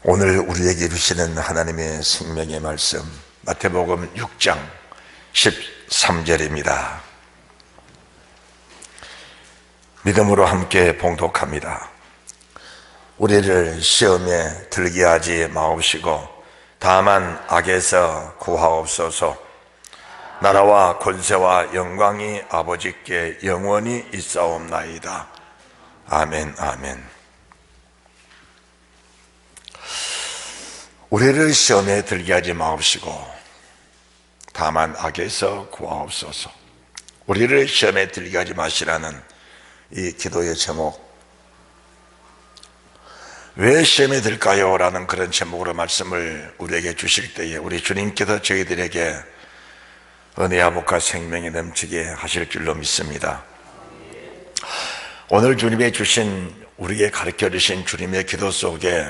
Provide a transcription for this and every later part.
오늘 우리에게 주시는 하나님의 생명의 말씀, 마태복음 6장 13절입니다. 믿음으로 함께 봉독합니다. 우리를 시험에 들게 하지 마옵시고 다만 악에서 구하옵소서. 나라와 권세와 영광이 아버지께 영원히 있사옵나이다. 아멘, 아멘. 우리를 시험에 들게 하지 마옵시고 다만 악에서 구하옵소서. 우리를 시험에 들게 하지 마시라는 이 기도의 제목, 왜 시험에 들까요? 라는 그런 제목으로 말씀을 우리에게 주실 때에 우리 주님께서 저희들에게 은혜와 복과 생명이 넘치게 하실 줄로 믿습니다. 오늘 주님이 주신, 우리에게 가르쳐 주신 주님의 기도 속에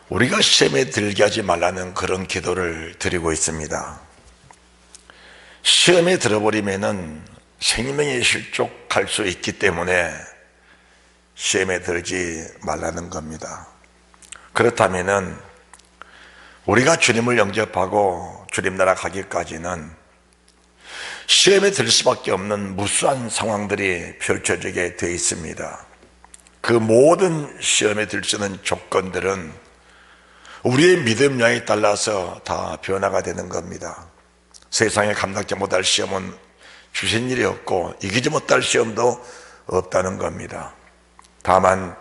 우리가 시험에 들게 하지 말라는 그런 기도를 드리고 있습니다. 시험에 들어버리면은 생명이 실족할 수 있기 때문에 시험에 들지 말라는 겁니다. 그렇다면은 우리가 주님을 영접하고 주님 나라 가기까지는 시험에 들 수밖에 없는 무수한 상황들이 펼쳐지게 되어 있습니다. 그 모든 시험에 들 수 있는 조건들은 우리의 믿음량에 따라서 다 변화가 되는 겁니다. 세상에 감당지 못할 시험은 주신 일이 없고 이기지 못할 시험도 없다는 겁니다. 다만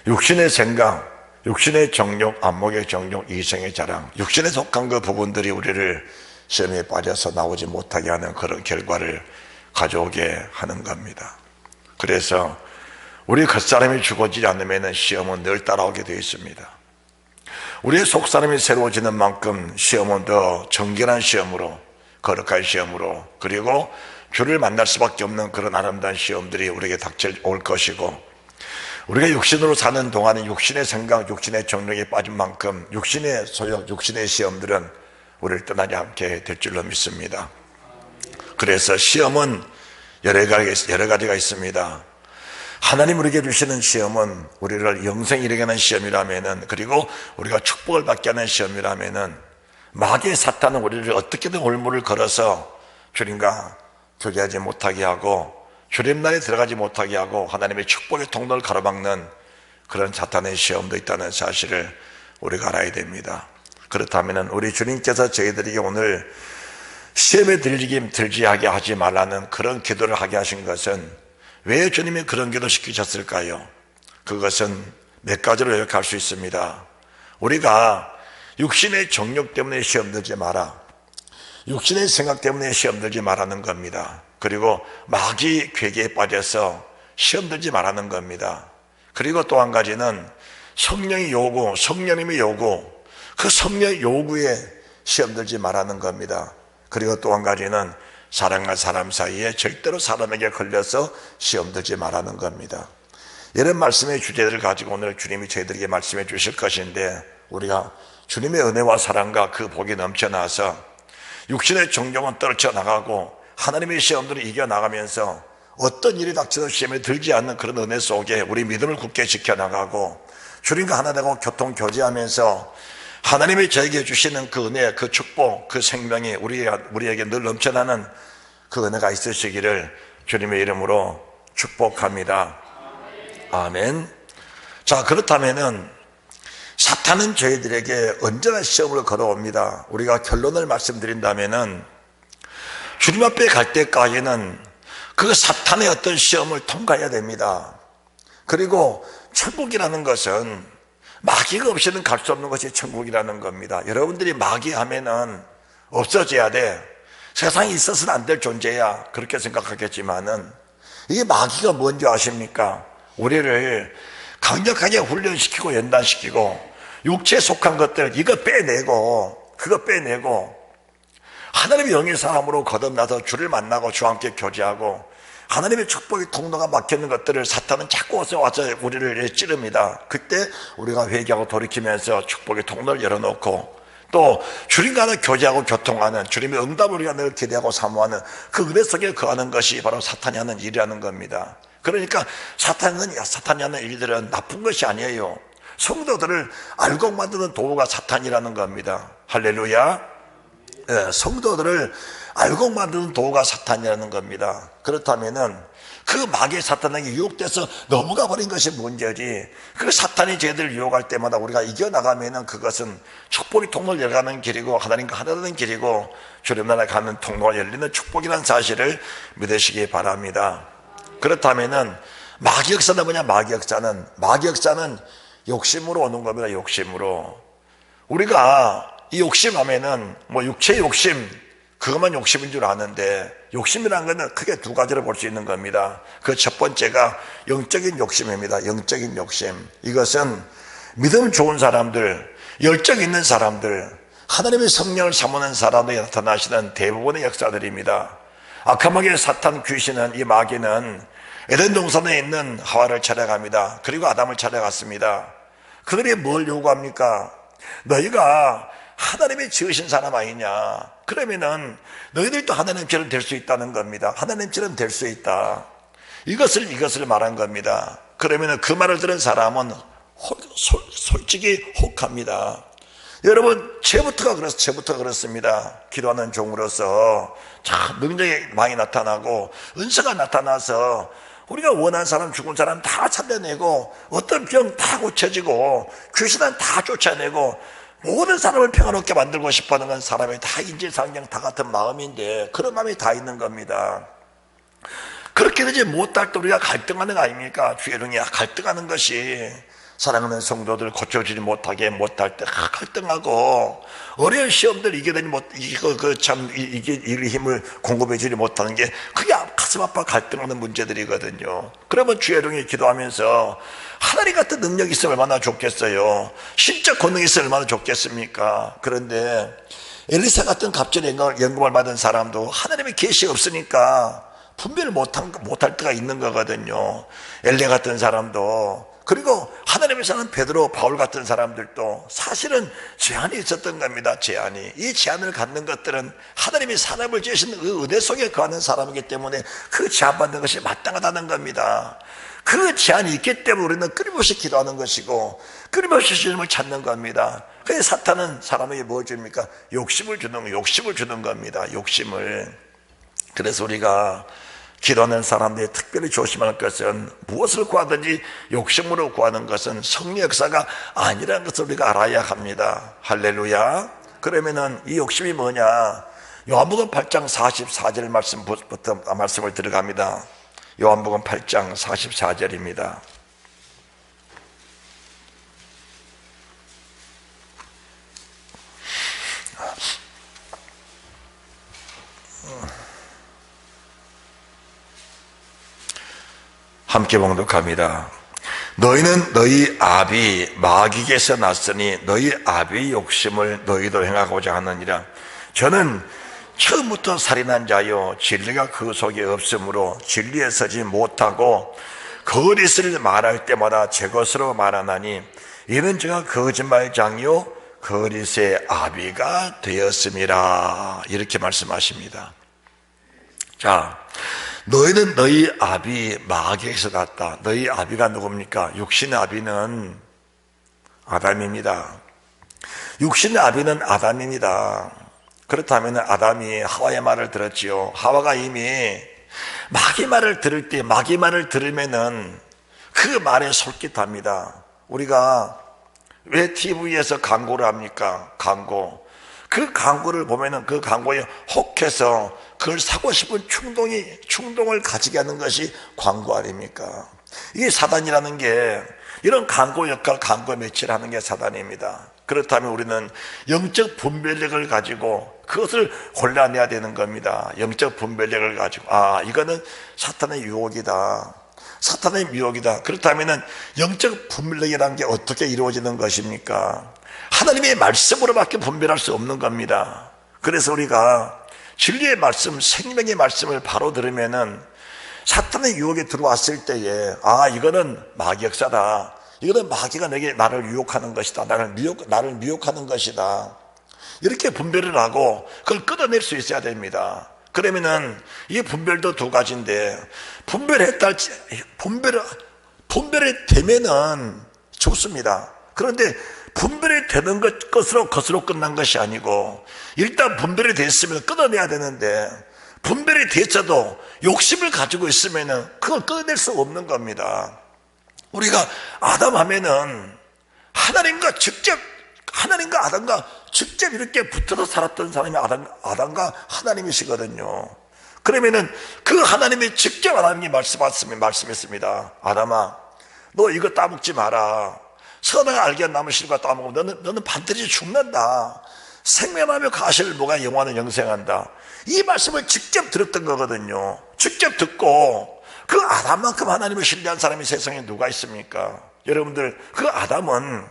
육신의 생각, 육신의 정욕, 안목의 정욕, 이성의 자랑, 육신에 속한 그 부분들이 우리를 시험에 빠져서 나오지 못하게 하는 그런 결과를 가져오게 하는 겁니다. 그래서 우리 겉사람이 죽어지지 않으면 시험은 늘 따라오게 되어 있습니다. 우리의 속사람이 새로워지는 만큼 시험은 더 정결한 시험으로, 거룩한 시험으로, 그리고 주를 만날 수밖에 없는 그런 아름다운 시험들이 우리에게 닥쳐올 것이고, 우리가 육신으로 사는 동안에 육신의 생각, 육신의 정욕에 빠진 만큼 육신의 소욕, 육신의 시험들은 우리를 떠나지 않게 될 줄로 믿습니다. 그래서 시험은 여러 가지가 있습니다. 하나님 우리에게 주시는 시험은 우리를 영생에 이르게 하는 시험이라면은, 그리고 우리가 축복을 받게 하는 시험이라면은, 마귀의 사탄은 우리를 어떻게든 올무를 걸어서 주님과 교제하지 못하게 하고 주님 나라에 들어가지 못하게 하고 하나님의 축복의 통로를 가로막는 그런 사탄의 시험도 있다는 사실을 우리가 알아야 됩니다. 그렇다면 우리 주님께서 저희들에게 오늘 시험에 들지 하게 하지 말라는 그런 기도를 하게 하신 것은, 왜 주님이 그런 기도 시키셨을까요? 그것은 몇 가지로 요약할 수 있습니다. 우리가 육신의 정욕 때문에 시험 들지 마라, 육신의 생각 때문에 시험 들지 말라는 겁니다. 그리고 마귀 괴계에 빠져서 시험 들지 말라는 겁니다. 그리고 또 한 가지는 성령의 요구, 성령님의 요구, 그 성령의 요구에 시험 들지 말라는 겁니다. 그리고 또 한 가지는 사람과 사람 사이에 절대로 사람에게 걸려서 시험 들지 말라는 겁니다. 이런 말씀의 주제들을 가지고 오늘 주님이 저희들에게 말씀해 주실 것인데, 우리가 주님의 은혜와 사랑과 그 복이 넘쳐나서 육신의 정욕은 떨쳐나가고 하나님의 시험들을 이겨나가면서 어떤 일이 닥쳐도 시험에 들지 않는 그런 은혜 속에 우리 믿음을 굳게 지켜나가고 주님과 하나 되고 교통 교제하면서 하나님이 저에게 주시는 그 은혜, 그 축복, 그 생명이 우리에게 늘 넘쳐나는 그 은혜가 있으시기를 주님의 이름으로 축복합니다. 아멘. 자, 그렇다면은 사탄은 저희들에게 언제나 시험을 걸어옵니다. 우리가 결론을 말씀드린다면은 주님 앞에 갈 때까지는 그 사탄의 어떤 시험을 통과해야 됩니다. 그리고 천국이라는 것은 마귀가 없이는 갈 수 없는 것이 천국이라는 겁니다. 여러분들이 마귀 하면은 없어져야 돼, 세상에 있어서는 안 될 존재야, 그렇게 생각하겠지만은 이게 마귀가 뭔지 아십니까? 우리를 강력하게 훈련시키고 연단시키고 육체에 속한 것들 이거 빼내고 그거 빼내고 하나님의 영의 사람으로 거듭나서 주를 만나고 주와 함께 교제하고 하나님의 축복의 통로가 막혀있는 것들을 사탄은 자꾸 와서 우리를 찌릅니다. 그때 우리가 회개하고 돌이키면서 축복의 통로를 열어놓고 또 주님과 교제하고 교통하는, 주님의 응답을 우리가 늘 기대하고 사모하는 그 은혜 속에 거하는 것이 바로 사탄이 하는 일이라는 겁니다. 그러니까 사탄이 하는 일들은 나쁜 것이 아니에요. 성도들을 알곡 만드는 도구가 사탄이라는 겁니다. 할렐루야. 성도들을 알곡 만드는 도구가 사탄이라는 겁니다. 그렇다면은 그 마귀의 사탄에게 유혹돼서 넘어가 버린 것이 문제지, 그 사탄이 저희들을 유혹할 때마다 우리가 이겨나가면은 그것은 축복의 통로를 열어가는 길이고 하나님과 하나되는 길이고 주님 나라에 가는 통로가 열리는 축복이라는 사실을 믿으시기 바랍니다. 그렇다면은 마귀 역사는 뭐냐? 마귀 역사는 욕심으로 오는 겁니다. 욕심으로. 우리가 이 욕심하면은 뭐 육체의 욕심, 그것만 욕심인 줄 아는데, 욕심이라는 것은 크게 두 가지로 볼 수 있는 겁니다. 그 첫 번째가 영적인 욕심입니다. 영적인 욕심. 이것은 믿음 좋은 사람들, 열정 있는 사람들, 하나님의 성령을 사모하는 사람들이 나타나시는 대부분의 역사들입니다. 악함하게 사탄 귀신은, 이 마귀는 에덴 동산에 있는 하와를 찾아갑니다. 그리고 아담을 찾아갔습니다. 그들이 뭘 요구합니까? 너희가 하나님이 지으신 사람 아니냐? 그러면은 너희들도 하나님처럼 될 수 있다는 겁니다. 하나님처럼 될 수 있다. 이것을 말한 겁니다. 그러면은 그 말을 들은 사람은 솔직히 혹합니다. 여러분, 죄부터가 그렇습니다. 기도하는 종으로서 참 능력이 많이 나타나고 은사가 나타나서 우리가 원하는 사람, 죽은 사람 다 찾아내고 어떤 병 다 고쳐지고 귀신은 다 쫓아내고 모든 사람을 평안롭게 만들고 싶어하는 건 사람의 다 인지상정 다 같은 마음인데, 그런 마음이 다 있는 겁니다. 그렇게 되지 못할 때 우리가 갈등하는 거 아닙니까? 주의 영이 갈등하는 것이, 사랑하는 성도들 고쳐지지 못하게 못할 때 갈등하고, 어려운 시험들 이겨내지 이길 힘을 공급해주지 못하는 게 그게 가슴 아파 갈등하는 문제들이거든요. 그러면 주의 영이 기도하면서 하나님 같은 능력이 있으면 얼마나 좋겠어요. 신적 권능이 있으면 얼마나 좋겠습니까? 그런데 엘리사 같은 갑절의 영감을 받은 사람도 하나님의 계시가 없으니까 분별을 못할 때가 있는 거거든요. 엘레 같은 사람도, 그리고 하나님의 사는 베드로, 바울 같은 사람들도 사실은 제한이 있었던 겁니다. 제한이. 이 제한을 갖는 것들은 하나님이 사람을 지으신 그 은혜 속에 거하는 사람이기 때문에 그 제한받는 것이 마땅하다는 겁니다. 그 제한이 있기 때문에 우리는 끊임없이 기도하는 것이고 끊임없이 주님을 찾는 겁니다. 그래서 사탄은 사람에게 뭐 줍니까? 욕심을 주는 겁니다. 욕심을. 그래서 우리가 기도하는 사람들이 특별히 조심할 것은, 무엇을 구하든지 욕심으로 구하는 것은 성령 역사가 아니라는 것을 우리가 알아야 합니다. 할렐루야. 그러면은 이 욕심이 뭐냐? 요한복음 8장 44절 말씀부터 말씀을 들어갑니다. 요한복음 8장 44절입니다. 함께 봉독합니다. 너희는 너희 아비 마귀에게서 났으니 너희 아비의 욕심을 너희도 행하고자 하느니라. 저는 처음부터 살인한 자요 진리가 그 속에 없으므로 진리에 서지 못하고 거짓을 말할 때마다 제 것으로 말하나니 이는 제가 거짓말장이요 거짓의 아비가 되었음이라. 이렇게 말씀하십니다. 자, 너희는 너희 아비 마귀에게서 났다. 너희 아비가 누굽니까? 육신의 아비는 아담입니다. 육신의 아비는 아담입니다. 그렇다면 아담이 하와의 말을 들었지요. 하와가 이미 마귀 말을 들을 때, 마귀 말을 들으면은 그 말에 솔깃합니다. 우리가 왜 TV에서 광고를 합니까? 광고. 그 광고를 보면은 그 광고에 혹해서 그걸 사고 싶은 충동을 가지게 하는 것이 광고 아닙니까? 이게 사단이라는 게, 이런 광고 역할, 광고 매치를 하는 게 사단입니다. 그렇다면 우리는 영적 분별력을 가지고 그것을 골라내야 되는 겁니다. 영적 분별력을 가지고, 이거는 사탄의 유혹이다. 사탄의 유혹이다. 그렇다면 영적 분별력이라는 게 어떻게 이루어지는 것입니까? 하나님의 말씀으로밖에 분별할 수 없는 겁니다. 그래서 우리가 진리의 말씀, 생명의 말씀을 바로 들으면은 사탄의 유혹에 들어왔을 때에 이거는 마귀 역사다. 이거는 마귀가 나를 유혹하는 것이다. 나를 미혹하는 것이다. 이렇게 분별을 하고 그걸 끊어낼 수 있어야 됩니다. 그러면은 이 분별도 두 가지인데, 분별이 되면은 좋습니다. 그런데 분별이 되는 것으로 끝난 것이 아니고 일단 분별이 됐으면 끊어내야 되는데 분별이 됐어도 욕심을 가지고 있으면 그걸 끊어낼 수 없는 겁니다. 우리가 아담 하면은 하나님과 아담과 직접 이렇게 붙어서 살았던 사람이 아담과 하나님이시거든요. 그러면은 그 하나님이 직접 아담에게 말씀했습니다. 아담아, 너 이거 따먹지 마라. 선악을 알게 한 나무 실과 따먹으면 너는 반드시 죽는다. 생명하며 가시를 먹어야 영원한 영생한다. 이 말씀을 직접 들었던 거거든요. 직접 듣고 그 아담만큼 하나님을 신뢰한 사람이 세상에 누가 있습니까? 여러분들, 그 아담은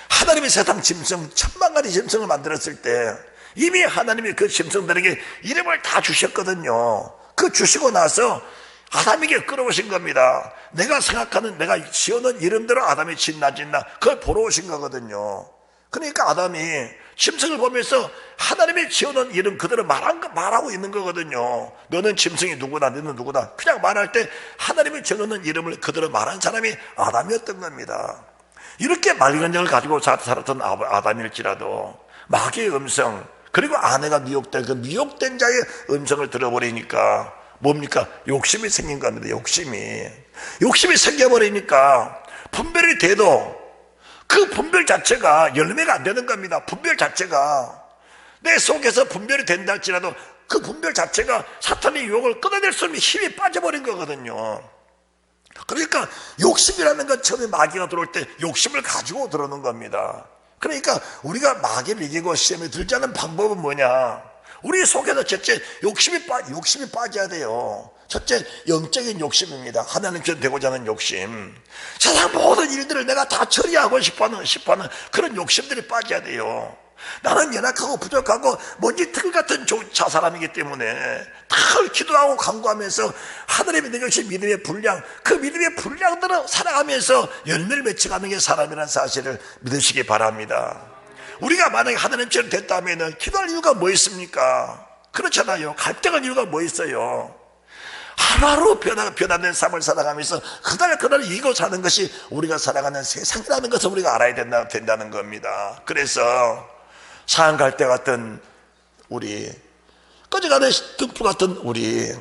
하나님의 세상 짐승 1000만가지 짐승을 만들었을 때 이미 하나님이 그 짐승들에게 이름을 다 주셨거든요. 그 주시고 나서 아담에게 끌어오신 겁니다. 내가 생각하는, 내가 지어놓은 이름대로 아담이 짓나 그걸 보러 오신 거거든요. 그러니까 아담이 짐승을 보면서 하나님이 지어놓은 이름 그대로 말하고 있는 거거든요. 너는 짐승이 누구다, 너는 누구다. 그냥 말할 때 하나님이 지어놓은 이름을 그대로 말한 사람이 아담이었던 겁니다. 이렇게 말근정을 가지고 살았던 아담일지라도 마귀의 음성, 그리고 아내가 미혹된 그 미혹된 자의 음성을 들어버리니까 뭡니까? 욕심이 생긴 겁니다. 욕심이 생겨버리니까 분별이 돼도 그 분별 자체가 열매가 안 되는 겁니다. 분별 자체가 내 속에서 분별이 된다 할지라도 그 분별 자체가 사탄의 유혹을 끊어낼 수 없는 힘이 빠져버린 거거든요. 그러니까 욕심이라는 건 처음에 마귀가 들어올 때 욕심을 가지고 들어오는 겁니다. 그러니까 우리가 마귀를 이기고 시험에 들지 않는 방법은 뭐냐? 우리 속에서 첫째 욕심이 빠져야 돼요. 첫째 영적인 욕심입니다. 하나님처럼 되고자 하는 욕심. 세상 모든 일들을 내가 다 처리하고 싶어하는 그런 욕심들이 빠져야 돼요. 나는 연약하고 부족하고 먼지 틀 같은 사람이기 때문에 늘 기도하고 간구하면서 하늘의 믿는 것이 믿음의 분량, 그 믿음의 분량대로 살아가면서 열매를 맺혀가는 게 사람이라는 사실을 믿으시기 바랍니다. 우리가 만약에 하나님처럼 됐다면 기도할 이유가 뭐 있습니까? 그렇잖아요. 갈등할 이유가 뭐 있어요? 하루하루 변화된 삶을 살아가면서 그날 이기고 사는 것이 우리가 살아가는 세상이라는 것을 우리가 알아야 된다는 겁니다. 그래서 상한 갈대 같은 우리, 꺼져가는 등불 같은 우리,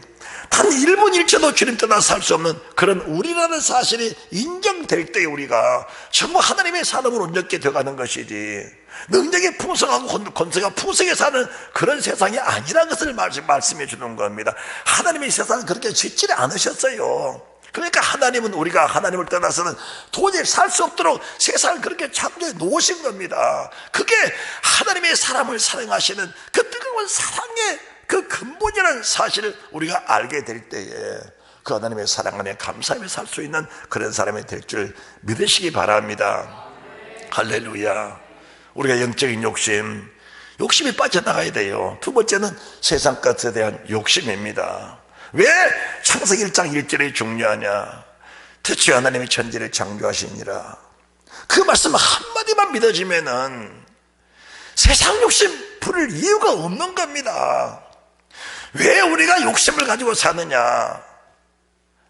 단 1분 1초도 주님 떠나 살 수 없는 그런 우리라는 사실이 인정될 때 우리가 전부 하나님의 사람으로 온전케 되어가는 것이지, 능력이 풍성하고 권세가 풍성하게 사는 그런 세상이 아니라는 것을 말씀해 주는 겁니다. 하나님의 세상은 그렇게 짓지 않으셨어요. 그러니까 하나님은 우리가 하나님을 떠나서는 도저히 살 수 없도록 세상을 그렇게 창조해 놓으신 겁니다. 그게 하나님의 사람을 사랑하시는 그 뜨거운 사랑의 그 근본이라는 사실을 우리가 알게 될 때에 그 하나님의 사랑 안에 감사하며 살 수 있는 그런 사람이 될 줄 믿으시기 바랍니다. 할렐루야. 우리가 영적인 욕심이 빠져나가야 돼요. 두 번째는 세상 것에 대한 욕심입니다. 왜 창세기 1장 1절이 중요하냐? 태초에 하나님이 천지를 창조하시니라. 그 말씀 한마디만 믿어지면은 세상 욕심 부릴 이유가 없는 겁니다. 왜 우리가 욕심을 가지고 사느냐?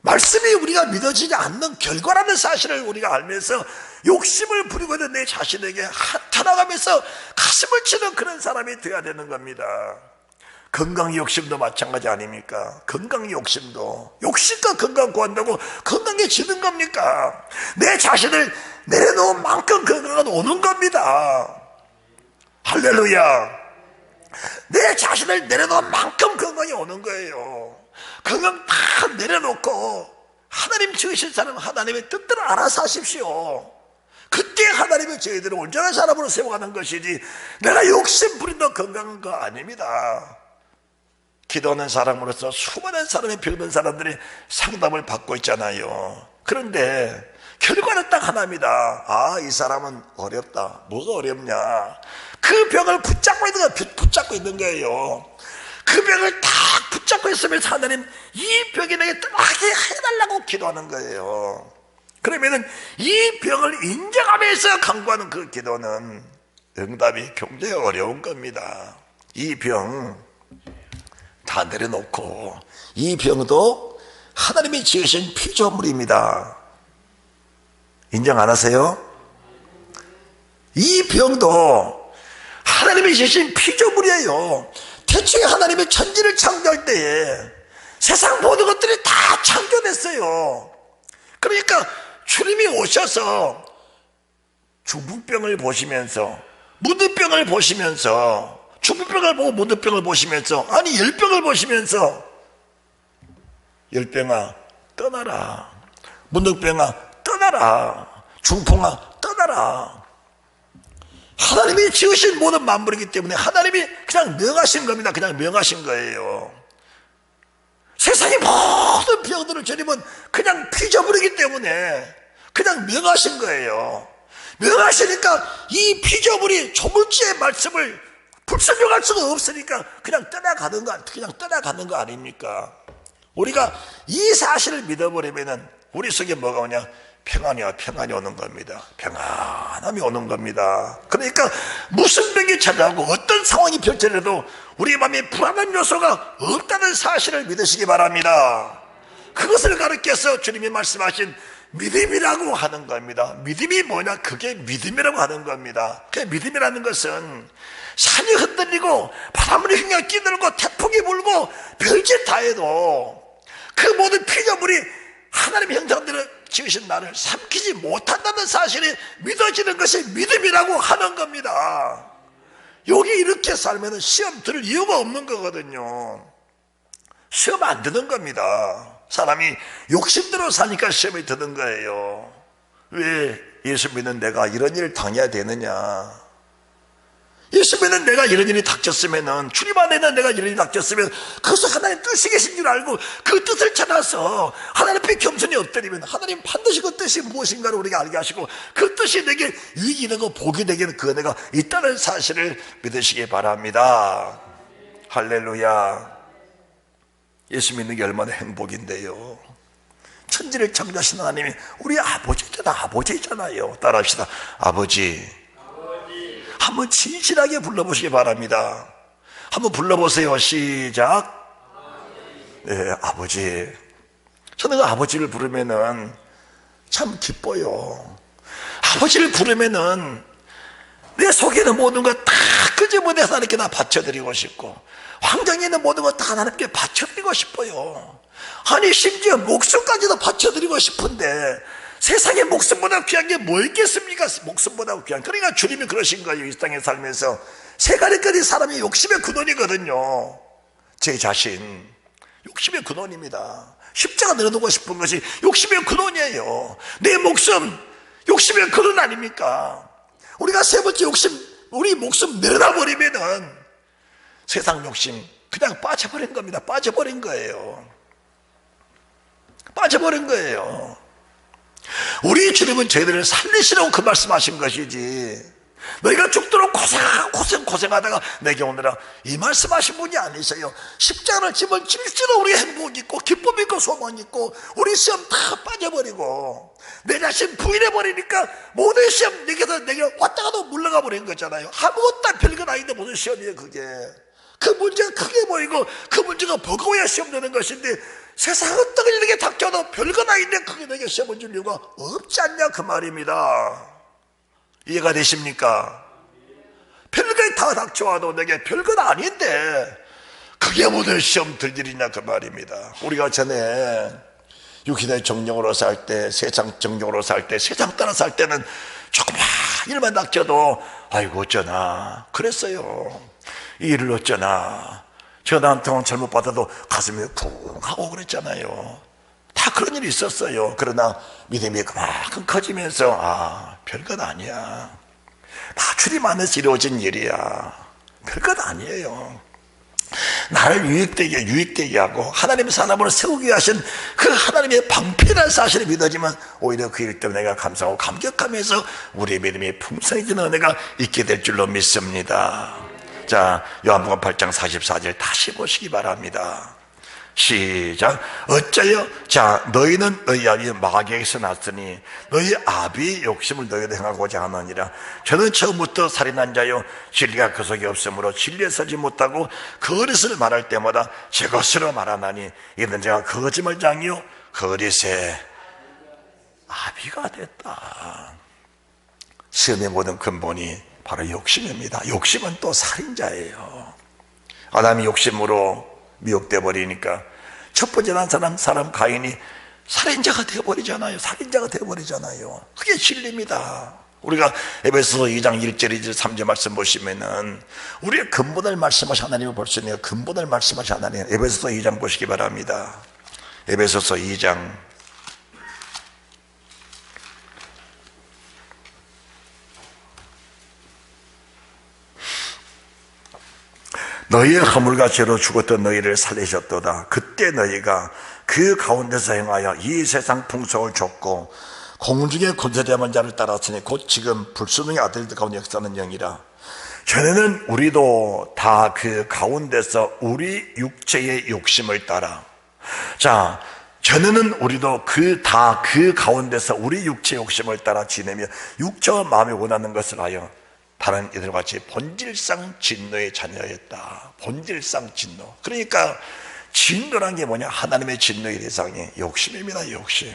말씀이 우리가 믿어지지 않는 결과라는 사실을 우리가 알면서 욕심을 부리고 있는 내 자신에게 한탄하면서 가슴을 치는 그런 사람이 되어야 되는 겁니다. 건강 욕심도 마찬가지 아닙니까? 건강 욕심도, 욕심과 건강 구한다고 건강해지는 겁니까? 내 자신을 내려놓은 만큼 건강은 오는 겁니다. 할렐루야. 내 자신을 내려놓은 만큼 건강이 오는 거예요. 건강 다 내려놓고 하나님 지으신 사람 하나님의 뜻대로 알아서 하십시오. 그때 하나님이 저희들을 온전한 사람으로 세워가는 것이지 내가 욕심 부린다고 건강한 거 아닙니다. 기도하는 사람으로서 수많은 사람의 병든 사람들이 상담을 받고 있잖아요. 그런데 결과는 딱 하나입니다. 아, 이 사람은 어렵다. 뭐가 어렵냐? 그 병을 붙잡고 있는 거예요. 그 병을 딱 붙잡고 있으면서 하나님 이 병이 내게 떠나게 해달라고 기도하는 거예요. 그러면은 이 병을 인정하면서 간구하는 그 기도는 응답이 굉장히 어려운 겁니다. 이 병 다 내려놓고 이 병도 하나님이 지으신 피조물입니다. 인정 안 하세요? 이 병도 하나님이 주신 피조물이에요. 태초에 하나님이 천지를 창조할 때에 세상 모든 것들이 다 창조됐어요. 그러니까 주님이 오셔서 중풍병을 보시면서, 무드병을 보시면서, 중풍병을 보고 무드병을 보시면서, 아니 열병을 보시면서, 열병아 떠나라, 무드병아 떠나라, 중풍아 떠나라. 하나님이 지으신 모든 만물이기 때문에 하나님이 그냥 명하신 겁니다. 그냥 명하신 거예요. 세상의 모든 병들을 주님은 그냥 피조물이기 때문에 그냥 명하신 거예요. 명하시니까 이 피조물이 조물주의 말씀을 불순종할 수가 없으니까 그냥 떠나가는 거 아닙니까? 우리가 이 사실을 믿어버리면은 우리 속에 뭐가 오냐? 평안이 오는 겁니다. 평안함이 오는 겁니다. 그러니까 무슨 병이 찾아오고 어떤 상황이 펼쳐져도 우리 마음에 불안한 요소가 없다는 사실을 믿으시기 바랍니다. 그것을 가르쳐서 주님이 말씀하신 믿음이라고 하는 겁니다. 믿음이 뭐냐? 그게 믿음이라고 하는 겁니다. 그 믿음이라는 것은 산이 흔들리고 바람이 휘며 뛰들고 태풍이 불고 별짓 다 해도 그 모든 피조물이 하나님의 형상대로 지으신 나를 삼키지 못한다는 사실이 믿어지는 것이 믿음이라고 하는 겁니다. 여기 이렇게 살면 시험 들 이유가 없는 거거든요. 시험 안 드는 겁니다. 사람이 욕심대로 사니까 시험이 드는 거예요. 왜 예수 믿는 내가 이런 일을 당해야 되느냐? 예수 믿는 내가 이런 일이 닥쳤으면은, 주님 안에는 내가 이런 일이 닥쳤으면 그것은 하나님 뜻이 계신 줄 알고 그 뜻을 찾아서 하나님 앞에 겸손히 엎드리면 하나님 반드시 그 뜻이 무엇인가를 우리가 알게 하시고 그 뜻이 내게 유익이 되고 복이 되기는 그 은혜가 있다는 사실을 믿으시기 바랍니다. 할렐루야. 예수 믿는 게 얼마나 행복인데요. 천지를 창조하신 하나님이 우리 아버지잖아요. 따라합시다. 아버지. 한번 진실하게 불러보시기 바랍니다. 한번 불러보세요. 시작. 네, 아버지. 저는 아버지를 부르면은 참 기뻐요. 아버지를 부르면은 내 속에 있는 모든 것 다 끄집어내서 하나님께 다 바쳐드리고 싶고, 환경에 있는 모든 것 다 하나님께 바쳐드리고 싶어요. 아니 심지어 목숨까지도 바쳐드리고 싶은데 세상에 목숨보다 귀한 게 뭐 있겠습니까? 목숨보다 귀한. 그러니까 주님이 그러신 거예요. 이 땅에 살면서 세 가지까지 사람이 욕심의 근원이거든요. 제 자신 욕심의 근원입니다. 십자가 내려놓고 싶은 것이 욕심의 근원이에요. 내 목숨 욕심의 근원 아닙니까? 우리가 세 번째 욕심, 우리 목숨 내려놔버리면은 세상 욕심 그냥 빠져버린 겁니다. 빠져버린 거예요. 우리 주님은 저희들을 살리시라고 그 말씀하신 것이지, 너희가 죽도록 고생하다가 내게 오느라 이 말씀하신 분이 아니세요. 십자가를 집은 질수록 우리 행복이 있고 기쁨이 있고 소망이 있고 우리 시험 다 빠져버리고 내 자신 부인해버리니까 모든 시험 내게 왔다가도 물러가 버린 거잖아요. 아무것도 별건 아닌데 무슨 시험이에요 그게. 그 문제가 크게 보이고 그 문제가 버거워야 시험 되는 것인데 세상 어떤 일이 내게 닥쳐도 별건 아닌데 그게 내게 시험을 줄 이유가 없지 않냐 그 말입니다. 이해가 되십니까? 별거 다 닥쳐와도 내게 별건 아닌데 그게 무슨 시험 들 일이냐 그 말입니다. 우리가 전에 육신의 정령으로 살 때, 세상 정령으로 살 때, 세상 따라 살 때는 조그만 일만 닥쳐도 아이고 어쩌나 그랬어요. 이 일을 어쩌나, 전화 한 통 잘못 받아도 가슴이 쿵 하고 그랬잖아요. 다 그런 일이 있었어요. 그러나 믿음이 그만큼 커지면서 별것 아니야. 다 주님 안에서 이루어진 일이야. 별것 아니에요. 나를 유익되게 하고 하나님의 사람으로 세우기 하신 그 하나님의 방편한 사실을 믿어지면 오히려 그 일 때문에 내가 감사하고 감격하면서 우리의 믿음이 풍성해지는 은혜가 있게 될 줄로 믿습니다. 자, 요한복음 8장 44절 다시 보시기 바랍니다. 시작. 어째요? 자, 너희는 너희 아비 마귀에게서 났으니 너희 아비의 욕심을 너희도 행하고자 하느니라. 저는 처음부터 살인한 자요 진리가 그 속에 없으므로 진리에 서지 못하고 거짓을 말할 때마다 제 것으로 말하나니 이는 제가 시험의 모든 근본이 바로 욕심입니다. 욕심은 또 살인자예요. 아담이 욕심으로 미혹돼 버리니까 첫 번째 난 사람 가인이 살인자가 되어버리잖아요. 살인자가 되어버리잖아요. 그게 진리입니다. 우리가 에베소서 2장 1절 2절 3절 말씀 보시면은 우리의 근본을 말씀하신 하나님을 볼 수 있네요. 근본을 말씀하신 하나님. 에베소서 2장 보시기 바랍니다. 에베소서 2장 너희의 허물과 죄로 죽었던 너희를 살리셨도다. 그때 너희가 그 가운데서 행하여 이 세상 풍속을 좇고 공중에 권세자만 자를 따랐으니 곧 지금 불순응의 아들들 가운데 역사하는 영이라. 전에는 우리도 다 그 가운데서 우리 육체의 욕심을 따라, 자, 전에는 우리도 그 가운데서 우리 육체의 욕심을 따라 지내며 육체와 마음이 원하는 것을 하여 다른 이들과 같이 본질상 진노의 자녀였다. 본질상 진노. 그러니까 진노란 게 뭐냐? 하나님의 진노의 대상이 욕심입니다. 욕심.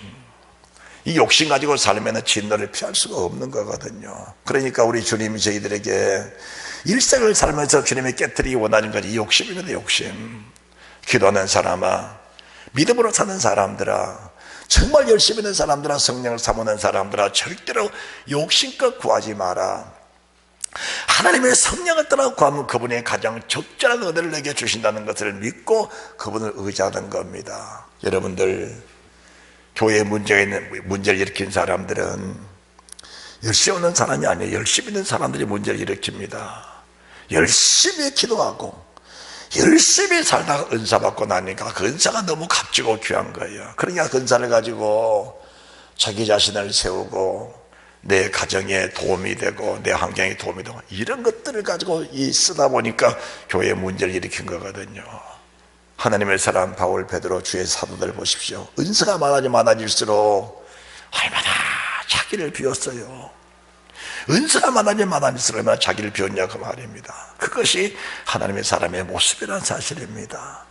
이 욕심 가지고 살면 진노를 피할 수가 없는 거거든요. 그러니까 우리 주님이 저희들에게 일생을 살면서 주님이 깨뜨리기 원하는 것이 이 욕심입니다. 욕심. 기도하는 사람아, 믿음으로 사는 사람들아, 정말 열심히 있는 사람들아, 성령을 사모하는 사람들아, 절대로 욕심껏 구하지 마라. 하나님의 성령을 따라 구하면 그분이 가장 적절한 은혜를 내게 주신다는 것을 믿고 그분을 의지하는 겁니다. 여러분들, 교회에 문제를 일으킨 사람들은 열심히 오는 사람이 아니에요. 열심히 있는 사람들이 문제를 일으킵니다. 열심히 기도하고 열심히 살다가 은사 받고 나니까 그 은사가 너무 값지고 귀한 거예요. 그러니까 그 은사를 가지고 자기 자신을 세우고 내 가정에 도움이 되고 내 환경에 도움이 되고 이런 것들을 가지고 쓰다 보니까 교회에 문제를 일으킨 거거든요. 하나님의 사람 바울, 베드로, 주의 사도들 보십시오. 은사가 많아질수록 얼마나 자기를 비웠어요. 은사가 많아질수록 얼마나 자기를 비웠냐 그 말입니다. 그것이 하나님의 사람의 모습이라는 사실입니다.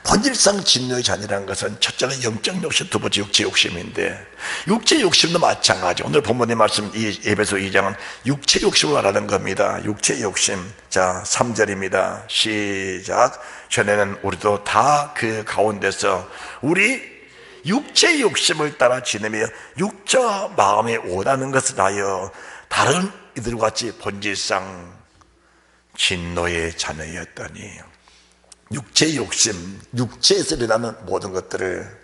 본질상 진노의 자녀라는 것은 첫째는 영적 욕심, 두 번째 육체 욕심인데, 육체 욕심도 마찬가지. 오늘 본문의 말씀 이 에베소 2장은 육체 욕심을 말하는 겁니다. 육체 욕심. 자, 3절입니다. 시작. 전에는 우리도 다 그 가운데서 우리 육체 욕심을 따라 지내며 육체와 마음에 원하는 것을 하여 다른 이들과 같이 본질상 진노의 자녀였더니, 육체의 욕심, 육체에서 일어나는 모든 것들을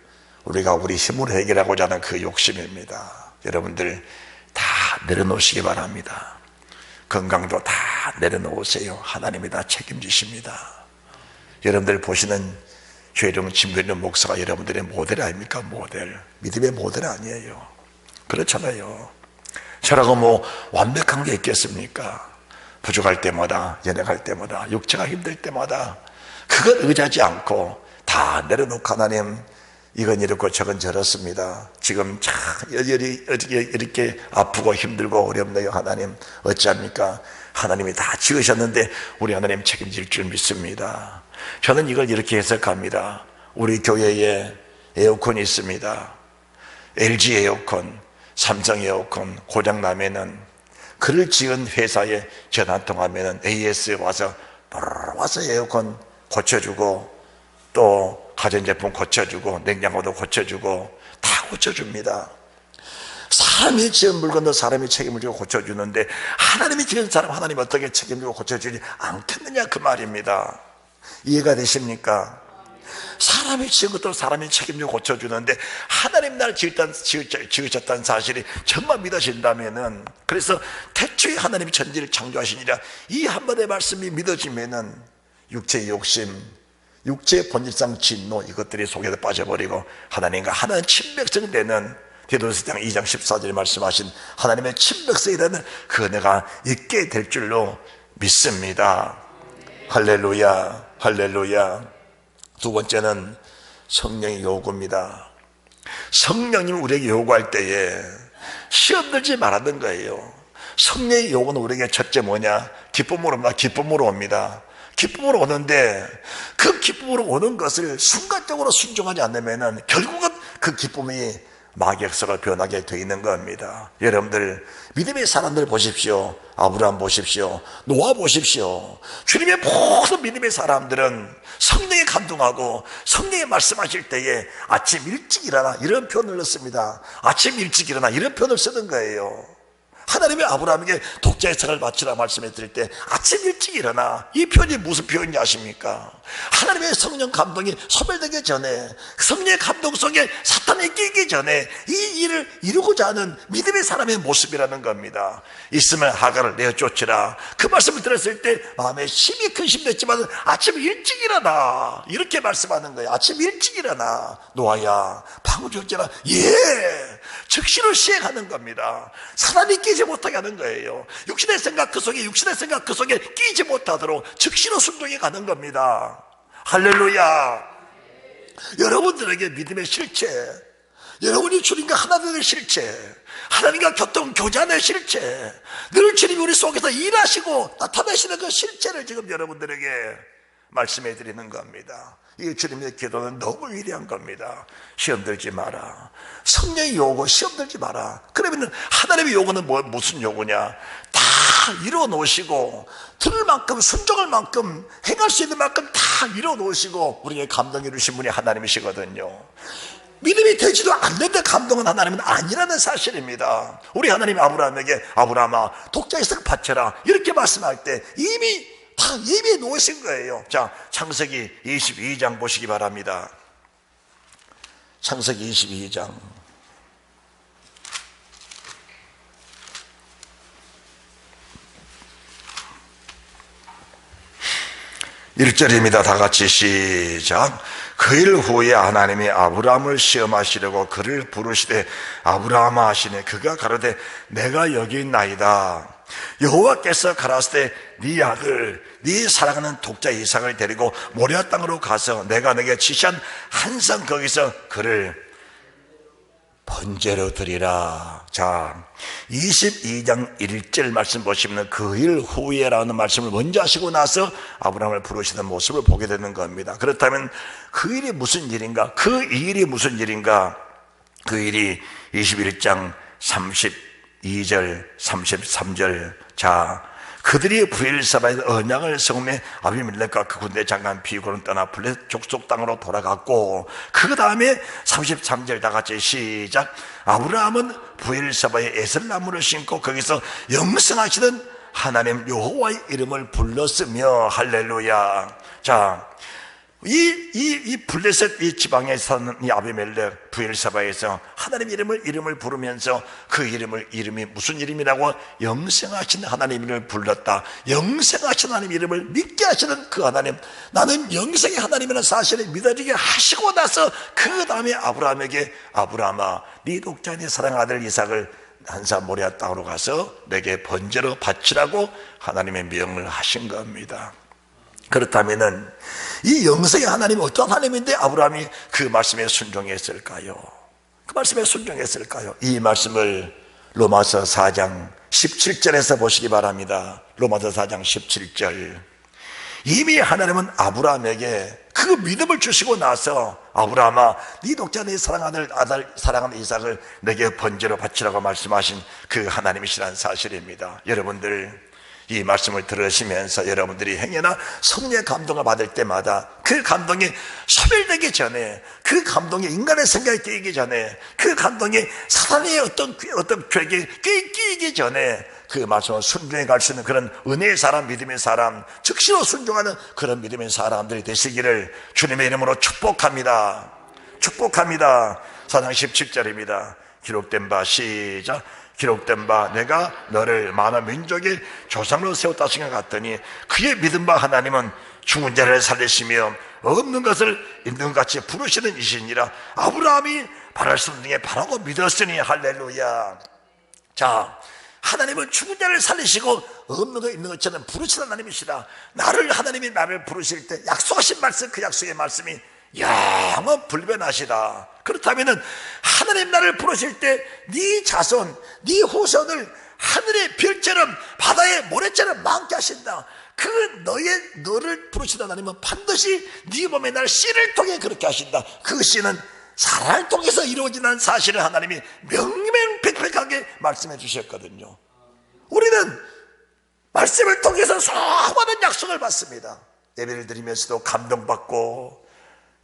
우리가 우리 힘으로 해결하고자 하는 그 욕심입니다. 여러분들 다 내려놓으시기 바랍니다. 건강도 다 내려놓으세요. 하나님이 다 책임지십니다. 여러분들 보시는 죄종 진변의 목사가 여러분들의 모델 아닙니까? 모델. 믿음의 모델 아니에요. 그렇잖아요. 저라고 뭐 완벽한 게 있겠습니까? 부족할 때마다, 연약할 때마다, 육체가 힘들 때마다 그걸 의지하지 않고 다 내려놓고 하나님, 이건 이렇고 저건 저렇습니다. 지금 참 이렇게 아프고 힘들고 어렵네요. 하나님 어찌합니까? 하나님이 다 지으셨는데 우리 하나님 책임질 줄 믿습니다. 저는 이걸 이렇게 해석합니다. 우리 교회에 에어컨이 있습니다. LG 에어컨, 삼성 에어컨 고장나면은 그를 지은 회사에 전화 한 통하면은 AS에 와서 에어컨 고쳐주고 또 가전제품 고쳐주고 냉장고도 고쳐주고 다 고쳐줍니다. 사람이 지은 물건도 사람이 책임을 지고 고쳐주는데 하나님이 지은 사람 하나님 어떻게 책임지고 고쳐주지 않겠느냐 그 말입니다. 이해가 되십니까? 사람이 지은 것도 사람이 책임지고 고쳐주는데 하나님 날 지으셨다는 사실이 정말 믿어진다면은, 그래서 태초에 하나님이 천지를 창조하시니라 이 한마디의 말씀이 믿어지면은 육체의 욕심, 육체의 본질상 진노 이것들이 속에서 빠져버리고 하나님과 하나님 친백성이 되는 디도서 2장 14절에 말씀하신 하나님의 친백성이 되는 그 은혜가 있게 될 줄로 믿습니다. 할렐루야, 할렐루야. 두 번째는 성령의 요구입니다. 성령님이 우리에게 요구할 때에 시험 들지 말라는 거예요. 성령의 요구는 우리에게 첫째 뭐냐? 기쁨으로 옵니다. 기쁨으로 옵니다. 기쁨으로 오는데 그 기쁨으로 오는 것을 순간적으로 순종하지 않으면 결국은 그 기쁨이 막역사가 변하게 되어 있는 겁니다. 여러분들 믿음의 사람들 보십시오. 아브라함 보십시오. 노아 보십시오. 주님의 모든 믿음의 사람들은 성령에 감동하고 성령에 말씀하실 때에 아침 일찍 일어나 이런 표현을 넣습니다. 아침 일찍 일어나 이런 표현을 쓰는 거예요. 하나님이 아브라함에게 독자의 상을 바치라 말씀해 드릴 때 아침 일찍 일어나, 이 표현이 무슨 표현인지 아십니까? 하나님의 성령 감동이 소멸되기 전에, 성령의 감동 속에 사탄이 끼기 전에 이 일을 이루고자 하는 믿음의 사람의 모습이라는 겁니다. 있으면 하갈을 내어 쫓으라, 그 말씀을 들었을 때 마음에 심히 큰 심했지만 아침 일찍 일어나 이렇게 말씀하는 거예요. 아침 일찍 일어나. 노아야 방울 줬잖아. 예, 즉시로 시행하는 겁니다. 사람이 끼지 못하게 하는 거예요. 육신의 생각 그 속에, 육신의 생각 그 속에 끼지 못하도록 즉시로 순종해 가는 겁니다. 할렐루야. 여러분들에게 믿음의 실체, 여러분이 주님과 하나 되는 실체, 하나님과 교통 교제하는 실체, 늘 주님이 우리 속에서 일하시고 나타나시는 그 실체를 지금 여러분들에게 말씀해 드리는 겁니다. 이 주님의 기도는 너무 위대한 겁니다. 시험 들지 마라. 성령의 요구 시험 들지 마라. 그러면 하나님의 요구는 무슨 요구냐? 다 이루어 놓으시고, 들을 만큼 순종할 만큼 행할 수 있는 만큼 다 이루어 놓으시고 우리에게 감동해 주신 분이 하나님이시거든요. 믿음이 되지도 않는데 감동은 하나님은 아니라는 사실입니다. 우리 하나님이 아브라함에게 아브라함아 독자의 상 바쳐라 이렇게 말씀할 때 이미 다 예비해 놓으신 거예요. 자, 창세기 22장 보시기 바랍니다. 창세기 22장 1절입니다. 다 같이 시작. 그 일 후에 하나님이 아브라함을 시험하시려고 그를 부르시되 아브라함아 하시니 그가 가로되 내가 여기 있나이다. 여호와께서 가라사대 네 아들 네 사랑하는 독자 이삭을 데리고 모리아 땅으로 가서 내가 내게 지시한 한 성 거기서 그를 번제로 드리라. 자, 22장 1절 말씀 보시면 그 일 후에라는 말씀을 먼저 하시고 나서 아브라함을 부르시는 모습을 보게 되는 겁니다. 그렇다면 그 일이 무슨 일인가? 그 일이 무슨 일인가? 그 일이 21장 32절 33절. 자, 그들이 브엘사바에서 언약을 성내 아비멜렉과 그 군대 장관 비고는 떠나 블레셋 족속 땅으로 돌아갔고, 그 다음에 33절 다 같이 시작. 아브라함은 브엘사바에 에셀나무를 심고 거기서 영생하시는 하나님 여호와의 이름을 불렀으며. 할렐루야. 자, 이 블레셋 이 지방에 사는 이 아비멜렉 브엘사바에서 하나님 이름을 부르면서 그 이름이 무슨 이름이라고? 영생하신 하나님 이름을 불렀다. 영생하신 하나님 이름을 믿게 하시는 그 하나님, 나는 영생의 하나님이라는 사실을 믿어지게 하시고 나서 그 다음에 아브라함에게 아브라함아 네 독자 네 사랑하는 아들 이삭을 한사 모리아 땅으로 가서 내게 번제로 바치라고 하나님의 명을 하신 겁니다. 그렇다면은 이 영생의 하나님이 어떤 하나님인데 아브라함이 그 말씀에 순종했을까요? 그 말씀에 순종했을까요? 이 말씀을 로마서 4장 17절에서 보시기 바랍니다. 로마서 4장 17절. 이미 하나님은 아브라함에게 그 믿음을 주시고 나서 아브라함아 네 독자 네 사랑하는 아들 사랑하는 이삭을 내게 번제로 바치라고 말씀하신 그 하나님이시라는 사실입니다. 여러분들 이 말씀을 들으시면서 여러분들이 행여나 성령의 감동을 받을 때마다 그 감동이 소멸되기 전에, 그 감동이 인간의 생각에 끼기 전에, 그 감동이 사탄의 어떤 죄에 끼기 전에 그 말씀을 순종해 갈 수 있는 그런 은혜의 사람, 믿음의 사람, 즉시로 순종하는 그런 믿음의 사람들이 되시기를 주님의 이름으로 축복합니다. 축복합니다. 4장 17절입니다. 기록된 바 시작. 기록된 바 내가 너를 많은 민족의 조상으로 세웠다 생각했더니 그의 믿은 바 하나님은 죽은 자를 살리시며 없는 것을 있는 것 같이 부르시는 이시니라. 아브라함이 바랄 수 없는 중에 바라고 믿었으니. 할렐루야. 자, 하나님은 죽은 자를 살리시고 없는 것 있는 것처럼 부르시는 하나님이시라. 하나님이 나를 부르실 때 약속하신 말씀, 그 약속의 말씀이 영원 불변하시다. 그렇다면 하나님 나를 부르실 때 네 자손, 네 후손을 하늘의 별처럼 바다의 모래처럼 많게 하신다. 그 너를 부르시는 하나님은 반드시 네 몸에 날 씨를 통해 그렇게 하신다. 그 씨는 사랑을 통해서 이루어지는 사실을 하나님이 명명백백하게 말씀해 주셨거든요. 우리는 말씀을 통해서 수많은 약속을 받습니다. 예배를 드리면서도 감동받고,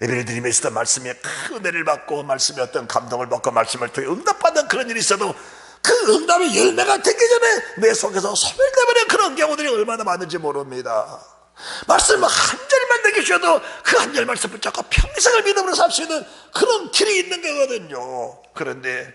예배를 드리면서도 말씀에 큰 은혜를 받고, 말씀에 어떤 감동을 받고, 말씀을 통해 응답받는 그런 일이 있어도 그 응답의 열매가 되기 전에 내 속에서 소멸되버린 그런 경우들이 얼마나 많은지 모릅니다. 말씀 한 절만 내게 주셔도 그 한 절 말씀 붙잡고 평생을 믿음으로 살 수 있는 그런 길이 있는 거거든요. 그런데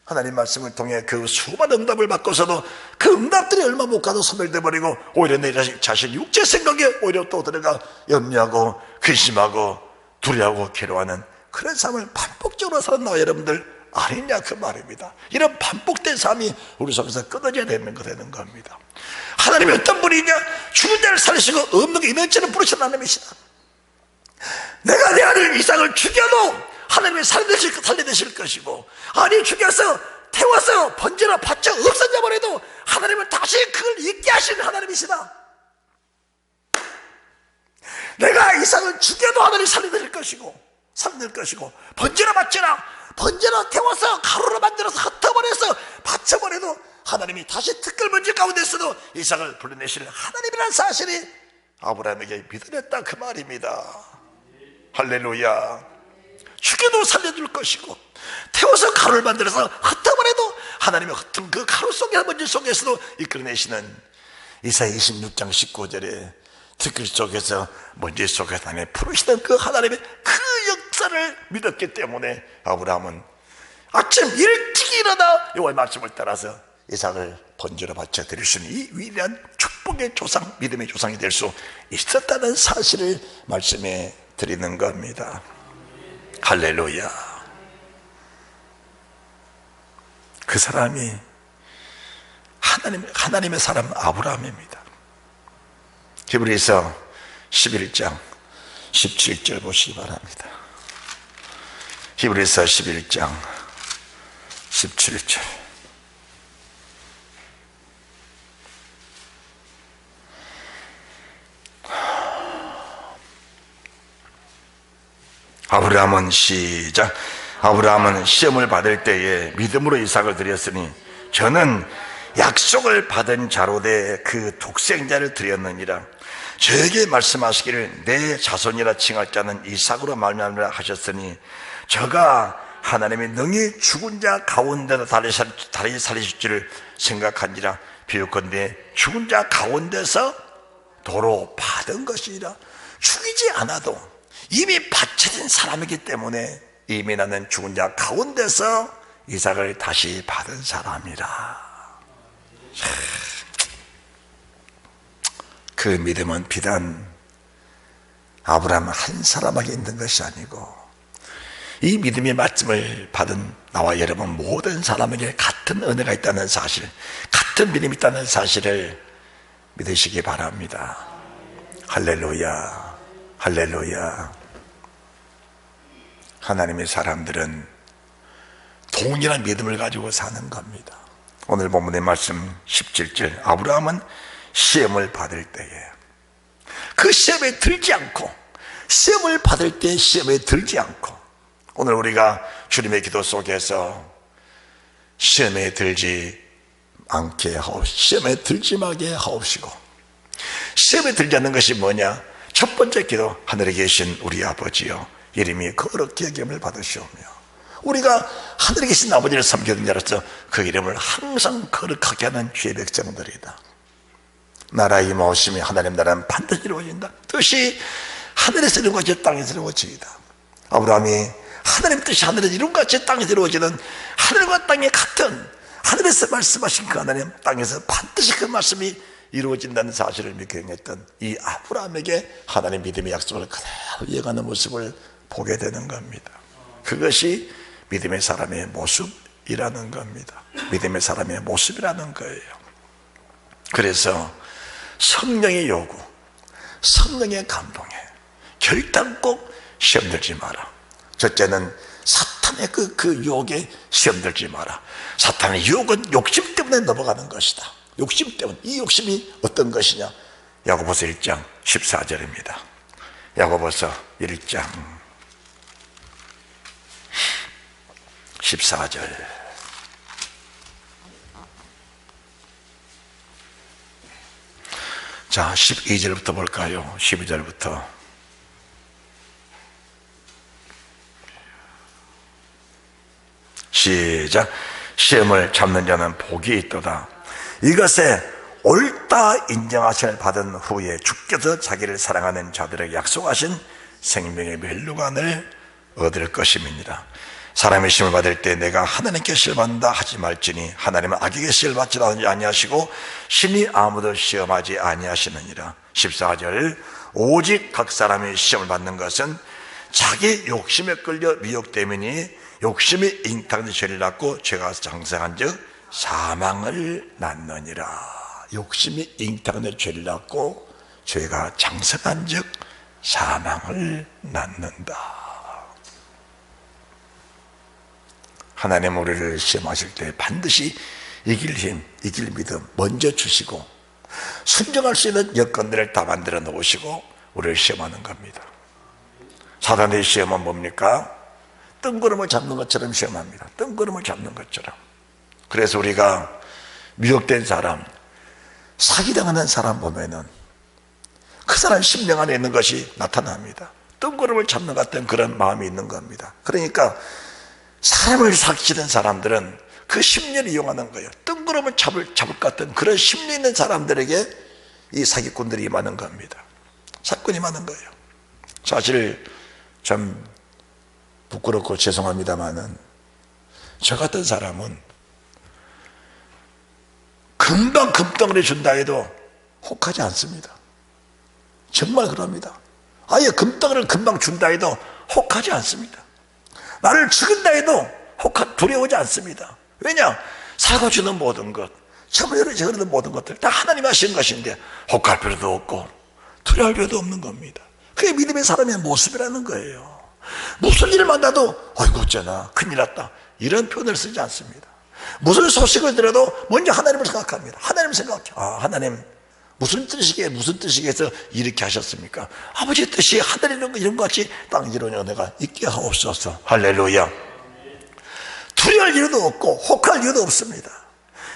하나님 말씀을 통해 그 수많은 응답을 받고서도 그 응답들이 얼마 못 가도 소멸돼 버리고, 오히려 내 자신 육체 생각에 오히려 또 들어가 염려하고 근심하고 두려워하고 괴로워하는 그런 삶을 반복적으로 사는 나와 여러분들 아니냐 그 말입니다. 이런 반복된 삶이 우리 속에서 끊어져야 되는 겁니다. 하나님이 어떤 분이냐? 죽은 자를 살리시고 없는 게 있는 자를 부르신 하나님이시다. 내가 내 아들 이삭을 죽여도 하나님이 살려내실 것이고, 아니 죽여서 태워서 번제나 바쳐 없어져 버려도 하나님은 다시 그걸 잊게 하시는 하나님이시다. 내가 이삭을 죽여도 하나님이 살려낼 것이고 번제나 태워서 가루로 만들어서 흩어버려서 바쳐버려도 하나님이 다시 특별 번제 가운데서도 이삭을 불러내실 하나님이라는 사실이 아브라함에게 믿어냈다 그 말입니다. 할렐루야. 죽여도 살려줄 것이고, 태워서 가루를 만들어서 흩어버려도 하나님이 흩은 그 가루 속에 번제 속에서도 이끌어내시는 이사야 26장 19절에 특별 속에서 번제 속에서 하나님의 부르시던 그 하나님의 그 역사를 믿었기 때문에 아브라함은 아침 일찍 일어나 여호와의 말씀을 따라서 이삭을 번제로 바쳐 드릴 수 있는 이 위대한 축복의 조상, 믿음의 조상이 될 수 있었다는 사실을 말씀해 드리는 겁니다. 할렐루야. 그 사람이 하나님의 사람 아브라함입니다. 히브리서 11장 17절 보시기 바랍니다. 히브리서 11장 17절. 아브라함은 시험을 받을 때에 믿음으로 이삭을 드렸으니 저는 약속을 받은 자로 돼 그 독생자를 드렸느니라. 저에게 말씀하시기를 내 자손이라 칭할 자는 이삭으로 말미암으라 하셨으니 저가 하나님이 능히 죽은 자 가운데서 다시 살리실 줄을 생각하니라. 비유컨대 죽은 자 가운데서 도로 받은 것이라. 죽이지 않아도 이미 바쳐진 사람이기 때문에 이미 나는 죽은 자 가운데서 이삭을 다시 받은 사람이라. 그 믿음은 비단 아브라함 한 사람에게 있는 것이 아니고 이 믿음의 말씀을 받은 나와 여러분 모든 사람에게 같은 은혜가 있다는 사실, 같은 믿음이 있다는 사실을 믿으시기 바랍니다. 할렐루야, 할렐루야. 하나님의 사람들은 동일한 믿음을 가지고 사는 겁니다. 오늘 본문의 말씀 17절, 아브라함은 시험을 받을 때에 그 시험에 들지 않고, 시험을 받을 때 시험에 들지 않고, 오늘 우리가 주님의 기도 속에서 시험에 들지 않게 하옵시고, 시험에 들지 마게 하옵시고, 시험에 들지 않는 것이 뭐냐? 첫 번째 기도, 하늘에 계신 우리 아버지여 이름이 거룩히 여김을 받으시오며, 우리가 하늘에 계신 아버지를 섬기는 자로서 그 이름을 항상 거룩하게 하는 주의 백성들이다. 나라 임하오심이 하나님 나라는 반드시 이루어진다. 뜻이 하늘에서 이룬 것이 땅에서 이루어지이다. 아브라함이 하나님 뜻이 하늘에서 이룬 것이 땅에서 이루어지는 하늘과 땅의 같은 하늘에서 말씀하신 그 하나님, 땅에서 반드시 그 말씀이 이루어진다는 사실을 믿경했던 이 아브라함에게 하나님 믿음의 약속을 그대로 이어가는 모습을 보게 되는 겁니다. 그것이 믿음의 사람의 모습이라는 겁니다. 믿음의 사람의 모습이라는 거예요. 그래서 성령의 요구, 성령의 감동에 결단꼭 시험 들지 마라. 첫째는 사탄의 그 유혹에 시험 들지 마라. 사탄의 유혹은 욕심 때문에 넘어가는 것이다. 욕심 때문에. 이 욕심이 어떤 것이냐? 야고보서 1장 14절입니다. 야고보서 1장 14절. 자, 12절부터 볼까요? 12절부터. 시작. 시험을 참는 자는 복이 있도다. 이것에 옳다 인정하심을 받은 후에 주께서 자기를 사랑하는 자들에게 약속하신 생명의 멸류관을 얻을 것임이니라. 사람이 시험을 받을 때 내가 하나님께 시험받는다 하지 말지니 하나님은 악에게 시험을 받지 아니하시고 신이 아무도 시험하지 아니하시느니라. 14절. 오직 각 사람이 시험을 받는 것은 자기 욕심에 끌려 미혹됨이니 욕심이 잉타는 죄를 낳고 죄가 장성한 즉 사망을 낳느니라. 욕심이 잉타는 죄를 낳고 죄가 장성한 즉 사망을 낳는다. 하나님 우리를 시험하실 때 반드시 이길 힘, 이길 믿음 먼저 주시고 순종할 수 있는 여건들을 다 만들어 놓으시고 우리를 시험하는 겁니다. 사단의 시험은 뭡니까? 뜬구름을 잡는 것처럼 시험합니다. 뜬구름을 잡는 것처럼. 그래서 우리가 미혹된 사람, 사기당하는 사람 보면은 그 사람 심령 안에 있는 것이 나타납니다. 뜬구름을 잡는 것 같은 그런 마음이 있는 겁니다. 그러니까 사람을 사기치는 사람들은 그 심리를 이용하는 거예요. 뜬구름을 잡을 것 같은 그런 심리 있는 사람들에게 이 사기꾼들이 임하는 겁니다. 사기꾼이 임하는 거예요. 사실 참 부끄럽고 죄송합니다마는 저 같은 사람은 금방 금덩어리 준다 해도 혹하지 않습니다. 정말 그럽니다. 아예 금덩어리를 금방 준다 해도 혹하지 않습니다. 나를 죽인다 해도 두려워하지 않습니다. 왜냐? 사고 주는 모든 것, 참으로 저르는 모든 것들 다 하나님 하신 것인데 혹할 필요도 없고 두려워할 필요도 없는 겁니다. 그게 믿음의 사람의 모습이라는 거예요. 무슨 일을 만나도 아이고 어쩌나 큰일 났다 이런 표현을 쓰지 않습니다. 무슨 소식을 들어도 먼저 하나님을 생각합니다. 하나님을 생각해요. 하나님 무슨 뜻이겠어 이렇게 하셨습니까? 아버지의 뜻이 하늘에 이런 것 같이 땅 이루는 은혜가 있게 하옵소서. 할렐루야. 두려울 이유도 없고 혹할 이유도 없습니다.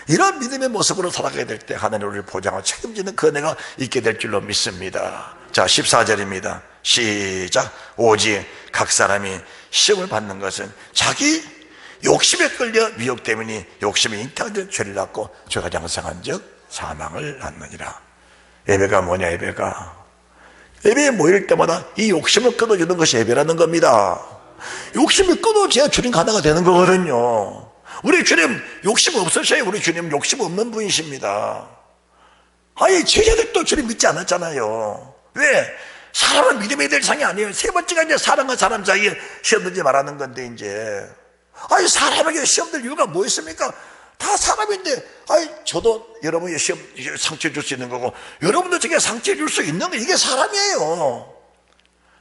이런 믿음의 모습으로 살아가게 될 때 하나님 우리를 보장하고 책임지는 그 은혜가 있게 될 줄로 믿습니다. 자, 14절입니다. 시작. 오직 각 사람이 시험을 받는 것은 자기 욕심에 끌려 미혹되니 욕심이 잉태한 죄를 낳고 죄가 장성한 즉 사망을 낳느니라. 예배가 뭐냐? 예배에 모일 때마다 이 욕심을 끊어주는 것이 예배라는 겁니다. 욕심을 끊어줘야 주님 가나가 되는 거거든요. 우리 주님 욕심 없으셔요. 우리 주님 욕심 없는 분이십니다. 아예 제자들도 주님 믿지 않았잖아요. 왜? 사람은 믿음의 대상이 아니에요. 세 번째가 이제 사람과 사람 사이에 시험 들지 말라는 건데 이제 아니 사람에게 시험 들 이유가 뭐 있습니까? 다 사람인데 아니 저도 여러분이 시험 상처 줄 수 있는 거고 여러분도 제게 상처 줄 수 있는 거 이게 사람이에요.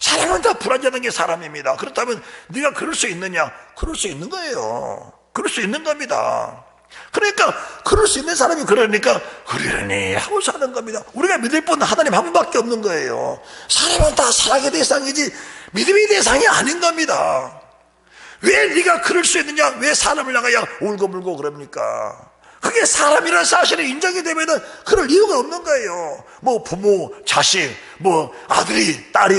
사람은 다 불완전한 게 사람입니다. 그렇다면 네가 그럴 수 있느냐? 그럴 수 있는 거예요. 그럴 수 있는 겁니다. 그러니까 그럴 수 있는 사람이 그러니까 그러려니 하고 사는 겁니다. 우리가 믿을 분은 하나님 한 분밖에 없는 거예요. 사람은 다 사랑의 대상이지 믿음의 대상이 아닌 겁니다. 왜 네가 그럴 수 있느냐? 왜 사람을 나가야 울고불고 그럽니까? 그게 사람이라는 사실이 인정이 되면은 그럴 이유가 없는 거예요. 뭐 부모, 자식, 뭐 아들이, 딸이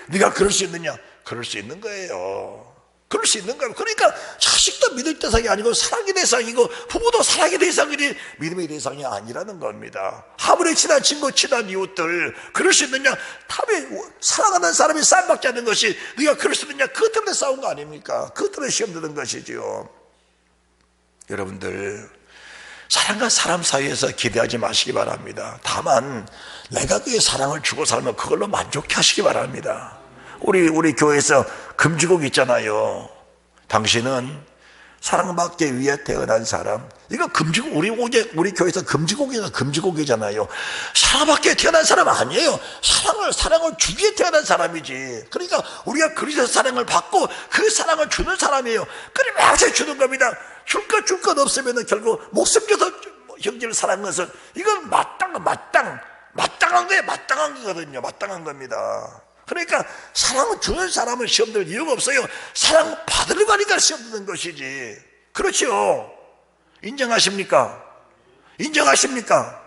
네가 그럴 수 있느냐? 그럴 수 있는 거예요. 그럴 수 있는 거예요. 그러니까 자식도 믿을 대상이 아니고 사랑의 대상이고 부모도 사랑의 대상이지 믿음의 대상이 아니라는 겁니다. 아무리 친한 친구, 친한 이웃들 그럴 수 있느냐? 탑에 사랑하는 사람이 싸움받지 않는 것이 네가 그럴 수 있느냐? 그것 때문에 싸운 거 아닙니까? 그것 때문에 시험 드는 것이죠. 여러분들 사람과 사람 사이에서 기대하지 마시기 바랍니다. 다만 내가 그의 사랑을 주고 살면 그걸로 만족해 하시기 바랍니다. 우리 교회에서 금지곡 있잖아요. 당신은 사랑받기 위해 태어난 사람. 이거 금지곡, 우리 교회에서 금지곡이잖아요. 사랑받기 위해 태어난 사람 아니에요. 사랑을 주기 위해 태어난 사람이지. 그러니까 우리가 그리스도 사랑을 받고 그 사랑을 주는 사람이에요. 그러면서 주는 겁니다. 줄 것 없으면 결국 목숨 줘서 형제를 사랑하는 것은 이건 마땅한 거예요. 마땅한 거거든요. 마땅한 겁니다. 그러니까 사랑 주는 사람은 시험 들 이유가 없어요. 사랑 받으려고 하니까 시험 드는 것이지. 그렇죠? 인정하십니까? 인정하십니까?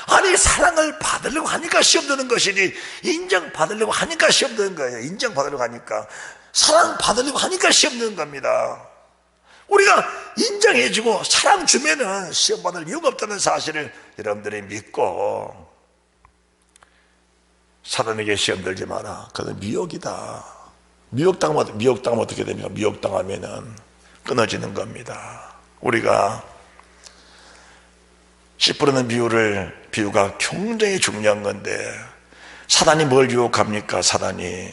아니, 사랑을 받으려고 하니까 시험 드는 것이지, 인정받으려고 하니까 시험 드는 거예요. 인정받으려고 하니까. 사랑 받으려고 하니까 시험 드는 겁니다. 우리가 인정해주고 사랑 주면은 시험 받을 이유가 없다는 사실을 여러분들이 믿고, 사단에게 시험 들지 마라. 그건 미혹이다. 미혹당하면 어떻게 됩니까? 미혹당하면은 끊어지는 겁니다. 우리가 씨 뿌리는 비유가 굉장히 중요한 건데, 사단이 뭘 유혹합니까? 사단이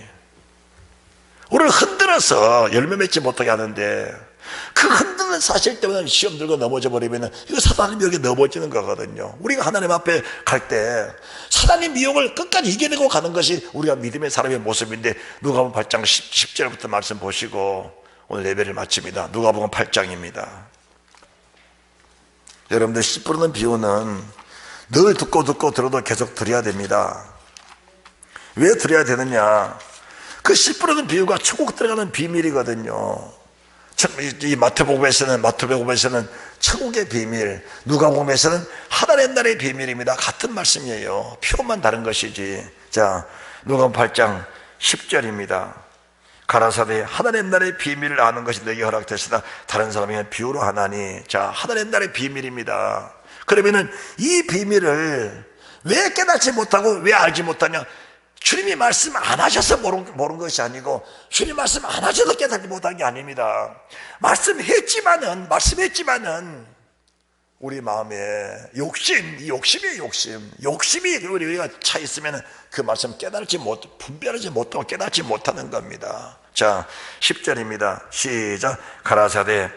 우리를 흔들어서 열매 맺지 못하게 하는데, 그 흔드는 사실 때문에 시험 들고 넘어져 버리면 이거 사단의 미혹에 넘어지는 거거든요. 우리가 하나님 앞에 갈 때 사단의 미혹을 끝까지 이겨내고 가는 것이 우리가 믿음의 사람의 모습인데, 누가복음 8장 10절부터 말씀 보시고 오늘 예배를 마칩니다. 누가복음 8장입니다. 여러분들, 씨 뿌리는 비유는 늘 듣고 들어도 계속 들어야 됩니다. 왜 들어야 되느냐? 그 씨 뿌리는 비유가 천국 들어가는 비밀이거든요. 이 마태복음에서는 천국의 비밀, 누가복음에서는 하나님 나라의 비밀입니다. 같은 말씀이에요. 표현만 다른 것이지. 자, 누가복음 8장 10절입니다. 가라사대 하나님 나라의 비밀을 아는 것이 너에게 허락됐으나 다른 사람에게는 비유로 하나니. 자, 하나님 나라의 비밀입니다. 그러면은 이 비밀을 왜 깨닫지 못하고 왜 알지 못하냐? 주님이 말씀 안 하셔서 모르는 것이 아니고, 주님 말씀 안 하셔서 깨닫지 못한 게 아닙니다. 말씀했지만은 우리 마음에 욕심이 우리가 차 있으면 그 말씀 분별하지 못하고 깨닫지 못하는 겁니다. 자, 10절입니다. 시작. 가라사대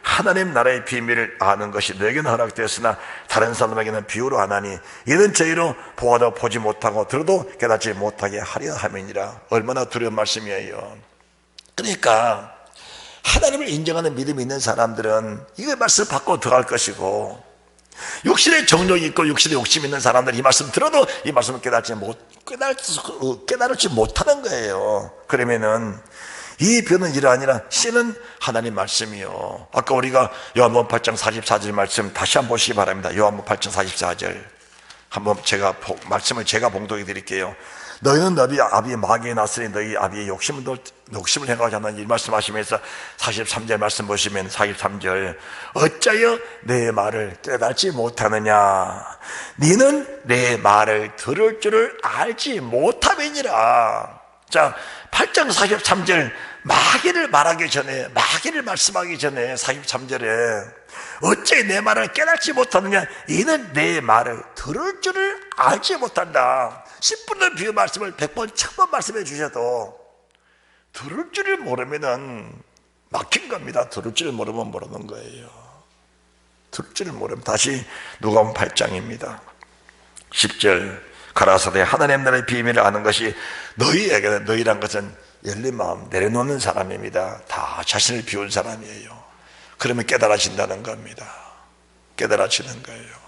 하나님 나라의 비밀을 아는 것이 너에게는 허락되었으나 다른 사람에게는 비유로 하나니, 이는 저희로 보아도 보지 못하고 들어도 깨닫지 못하게 하려 함이니라. 얼마나 두려운 말씀이에요. 그러니까 하나님을 인정하는 믿음이 있는 사람들은 이거 말씀 받고 들어갈 것이고, 육신의 정욕이 있고 육신의 욕심이 있는 사람들은 이 말씀 들어도 이 말씀을 깨달지 못하는 거예요. 그러면은 이 변은 일 아니라 씨는 하나님 말씀이요. 아까 우리가 요한복음 8장 44절 말씀 다시 한번 보시기 바랍니다. 요한복음 8장 44절 한번 말씀을 제가 봉독해 드릴게요. 너희는 너희 아비의 마귀에 났으니 너희 아비의 욕심을 행하지 않는 일 말씀하시면서 43절 말씀 보시면 43절 어찌하여 내 말을 깨닫지 못하느냐? 너는 내 말을 들을 줄을 알지 못함이니라. 자, 8장 43절 마귀를 말씀하기 전에 43절에 어째 내 말을 깨닫지 못하느냐? 이는 내 말을 들을 줄을 알지 못한다. 10분의 비유 말씀을 100번, 1000번 말씀해 주셔도 들을 줄을 모르면 막힌 겁니다. 들을 줄을 모르면 모르는 거예요. 들을 줄을 모르면. 다시 누가복음 8장입니다. 10절 가라사대 하나님 나라의 비밀을 아는 것이 너희에게는, 너희란 것은 열린 마음 내려놓는 사람입니다. 다 자신을 비운 사람이에요. 그러면 깨달아진다는 겁니다. 깨달아지는 거예요.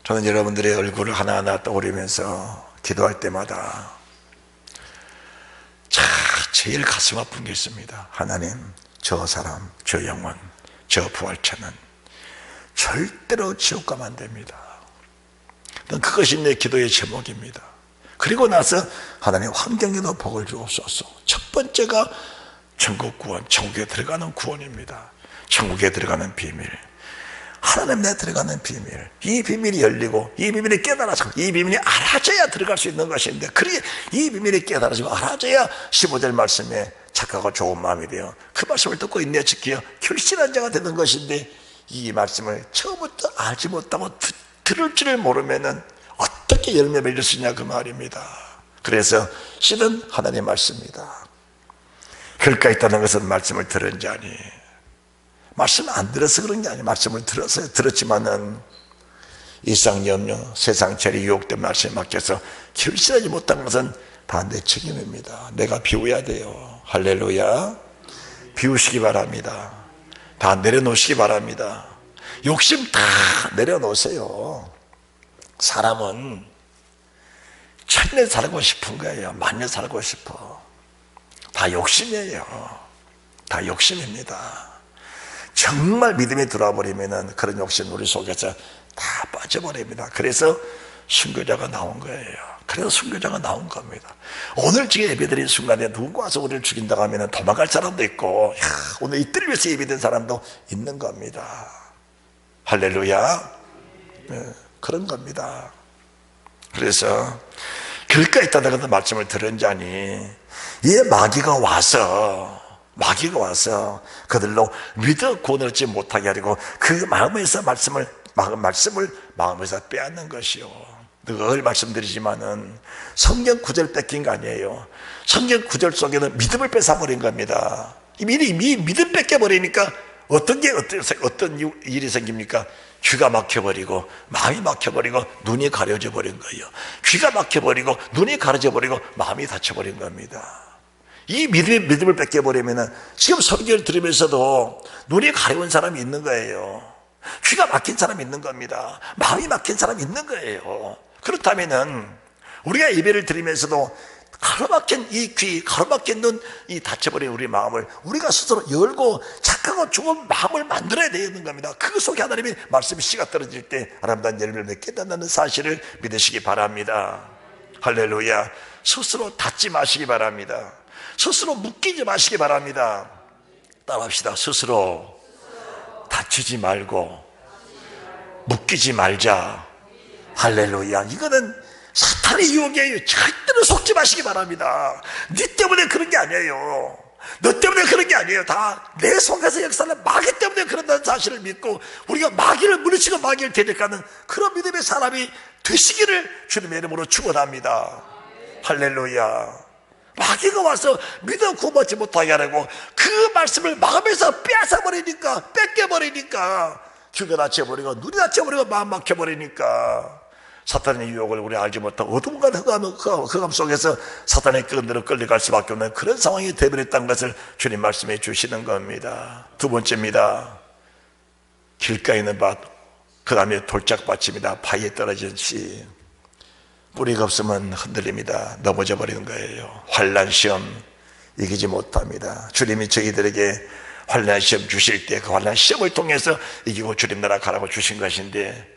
저는 여러분들의 얼굴을 하나하나 떠올리면서 기도할 때마다 제일 가슴 아픈 게 있습니다. 하나님, 저 사람, 저 영혼, 저 부활체는 절대로 지옥 가면 안 됩니다. 그것이 내 기도의 제목입니다. 그리고 나서 하나님 환경에도 복을 주옵소서. 첫 번째가 천국 구원, 천국에 들어가는 구원입니다. 천국에 들어가는 비밀, 하나님 내 들어가는 비밀, 이 비밀이 열리고 이 비밀이 깨달아지고 이 비밀이 알아져야 들어갈 수 있는 것인데, 그러게 이 비밀이 깨달아지고 알아져야 15절 말씀에 착하고 좋은 마음이 되어 그 말씀을 듣고 인내 지키어 결실한 자가 되는 것인데, 이 말씀을 처음부터 알지 못하고 들을 줄을 모르면은 어떻게 열매 맺을 수 있냐 그 말입니다. 그래서 씨는 하나님의 말씀입니다. 결과 있다는 것은 말씀을 들은 자니, 말씀 안 들어서 그런 게 아니에요. 말씀을 들었지만은 일상염려, 세상 재리 유혹된 말씀에 맡겨서 결실하지 못한 것은 다 내 책임입니다. 내가 비워야 돼요. 할렐루야. 비우시기 바랍니다. 다 내려놓으시기 바랍니다. 욕심 다 내려놓으세요. 사람은 천년 살고 싶은 거예요. 만년 살고 싶어. 다 욕심이에요. 다 욕심입니다. 정말 믿음이 들어와 버리면 그런 욕심 우리 속에서 다 빠져버립니다. 그래서 순교자가 나온 거예요. 그래서 순교자가 나온 겁니다. 오늘 지금 예배드린 순간에 누군가 와서 우리를 죽인다고 하면 도망갈 사람도 있고, 오늘 이틀 위해서 예배드린 사람도 있는 겁니다. 할렐루야. 네, 그런 겁니다. 그래서 길가에 있다는 말씀을 들은 자니 이 마귀가 와서 그들로 믿어 구원을 얻지 못하게 하려고 그 마음에서 말씀을 마음에서 빼앗는 것이요. 늘 말씀드리지만은 성경 구절 뺏긴 거 아니에요. 성경 구절 속에는 믿음을 뺏어버린 겁니다. 이미 믿음 뺏겨버리니까 어떤 일이 생깁니까? 귀가 막혀버리고 마음이 막혀버리고 눈이 가려져 버린 거예요. 귀가 막혀버리고 눈이 가려져 버리고 마음이 닫혀버린 겁니다. 이 믿음을 뺏겨버리면 지금 설교를 들으면서도 눈이 가려운 사람이 있는 거예요. 귀가 막힌 사람이 있는 겁니다. 마음이 막힌 사람이 있는 거예요. 그렇다면은 우리가 예배를 드리면서도 가로막힌 이 귀, 가로막힌 눈, 이 닫혀버린 우리 마음을 우리가 스스로 열고 착하고 좋은 마음을 만들어야 되는 겁니다. 그 속에 하나님의 말씀이 씨가 떨어질 때 아름다운 열매를 맺게 된다는 사실을 믿으시기 바랍니다. 할렐루야. 스스로 닫지 마시기 바랍니다. 스스로 묶이지 마시기 바랍니다. 따라합시다. 스스로 다치지 말고 묶이지 말자. 할렐루야. 이거는 사탄의 유혹이에요. 절대로 속지 마시기 바랍니다. 네 때문에 그런 게 아니에요. 너 때문에 그런 게 아니에요. 다 내 속에서 역사는 마귀 때문에 그런다는 사실을 믿고 우리가 마귀를 물리치고 마귀를 대적하는 그런 믿음의 사람이 되시기를 주님의 이름으로 축원합니다. 할렐루야. 마귀가 와서 믿어 구원받지 못하게 하려고 그 말씀을 마음에서 빼앗아버리니까, 뺏겨버리니까 귀가 닫혀버리고 눈이 닫혀버리고 마음 막혀버리니까 사탄의 유혹을 우리 알지 못하고 어둠과 흑암 속에서 사탄의 끈으로 끌려갈 수밖에 없는 그런 상황이 되어버렸다는 것을 주님 말씀해 주시는 겁니다. 두 번째입니다. 길가에 있는 밭, 그 다음에 돌짝밭입니다. 바위에 떨어진 씨, 뿌리가 없으면 흔들립니다. 넘어져 버리는 거예요. 환난 시험 이기지 못합니다. 주님이 저희들에게 환난 시험 주실 때 그 환난 시험을 통해서 이기고 주님 나라 가라고 주신 것인데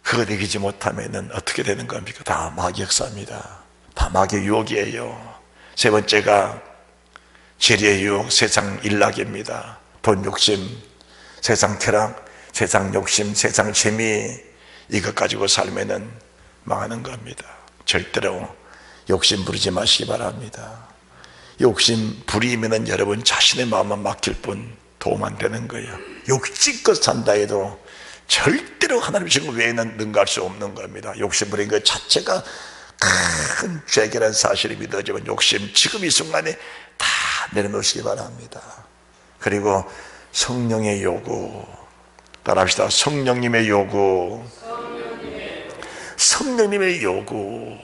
그거 이기지 못하면 어떻게 되는 겁니까? 다 마귀 역사입니다. 다 마귀 유혹이에요. 세 번째가 재리의 유혹, 세상 일락입니다. 돈 욕심, 세상 쾌락, 세상 욕심, 세상 재미, 이것 가지고 살면은 망하는 겁니다. 절대로 욕심 부리지 마시기 바랍니다. 욕심 부리면은 여러분 자신의 마음만 막힐 뿐 도움 안 되는 거예요. 욕심껏 산다 해도 절대로 하나님 주신 것 외에는 능가할 수 없는 겁니다. 욕심 부린 것 자체가 큰 죄라는 사실이 믿어지면 욕심 지금 이 순간에 다 내려놓으시기 바랍니다. 그리고 성령의 요구, 따라합시다. 성령님의 요구, 성령님의 요구,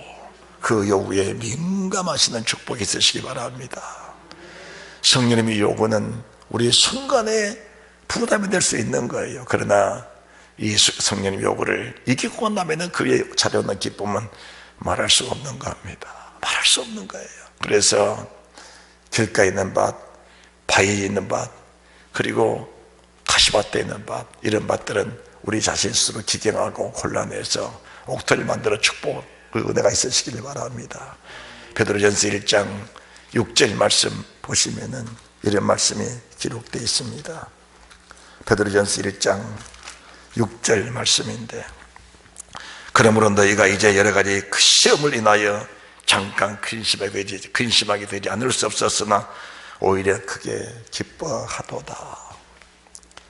그 요구에 민감하시는 축복이 있으시기 바랍니다. 성령님의 요구는 우리 순간에 부담이 될 수 있는 거예요. 그러나 이 성령님 요구를 이기고 나면은 그에 찾아오는 기쁨은 말할 수 없는 겁니다. 말할 수 없는 거예요. 그래서 길가에 있는 밭, 바위에 있는 밭, 그리고 가시밭에 있는 밭, 이런 밭들은 우리 자신 스스로 기경하고 곤란해서 옥토를 만들어 축복, 그 은혜가 있으시길 바랍니다. 베드로전서 1장 6절 말씀 보시면은 이런 말씀이 기록되어 있습니다. 베드로전서 1장 6절 말씀인데, 그러므로 너희가 이제 여러 가지 그 시험을 인하여 잠깐 근심하게 되지 않을 수 없었으나 오히려 크게 기뻐하도다.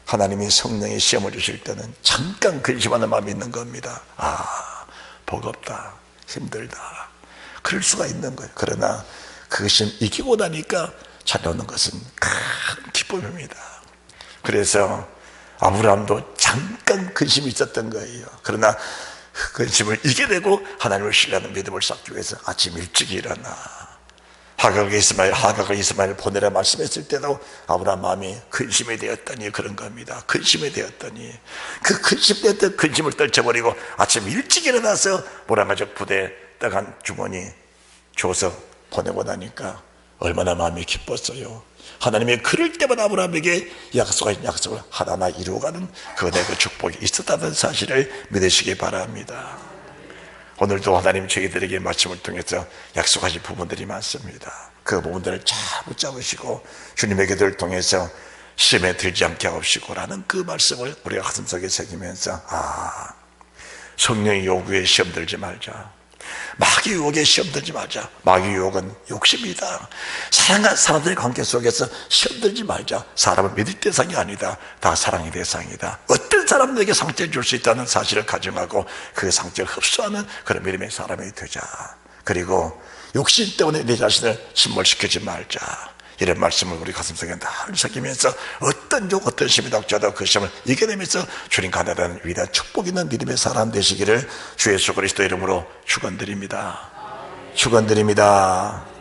하나님이 성령의 시험을 주실 때는 잠깐 근심하는 마음이 있는 겁니다. 아, 버겁다, 힘들다, 그럴 수가 있는 거예요. 그러나 그 시험 이기고 나니까 찾아오는 것은 큰 기쁨입니다. 그래서 아브라함도 잠깐 근심이 있었던 거예요. 그러나 그 근심을 이겨내고 하나님을 신뢰하는 믿음을 쌓기 위해서 아침 일찍 일어나 하각을 이스마엘 보내라 말씀했을 때도 아브라함 마음이 근심이 되었더니 그런 겁니다. 근심이 되었더니 그 근심된 듯 근심을 떨쳐버리고 아침 일찍 일어나서 모란가족 부대에 떡한 주머니 줘서 보내고 나니까 얼마나 마음이 기뻤어요. 하나님이 그럴 때마다 아브라함에게 약속하신 약속을 하나하나 이루어가는 그 은혜, 그 축복이 있었다는 사실을 믿으시기 바랍니다. 오늘도 하나님 저희들에게 말씀을 통해서 약속하신 부분들이 많습니다. 그 부분들을 잘 붙잡으시고 주님의 기도를 통해서 시험에 들지 않게 하옵시고라는 그 말씀을 우리가 가슴속에 새기면서 성령의 요구에 시험 들지 말자, 마귀의 유혹에 시험 들지 말자. 마귀의 유혹은 욕심이다. 사랑하는 사람들의 관계 속에서 시험 들지 말자. 사람은 믿을 대상이 아니다. 다 사랑의 대상이다. 어떤 사람들에게 상처를 줄 수 있다는 사실을 가정하고 그 상처를 흡수하는 그런 믿음의 사람이 되자. 그리고 욕심 때문에 내 자신을 침몰시키지 말자. 이런 말씀을 우리 가슴속에 늘 새기면서 어떤 योग, 어떤 시험이 닥쳐도 그 시험을 이겨내면서 주님 가나다는 위대한 축복 있는 믿음의 사람 되시기를 주 예수 그리스도 이름으로 축원드립니다. 축원드립니다.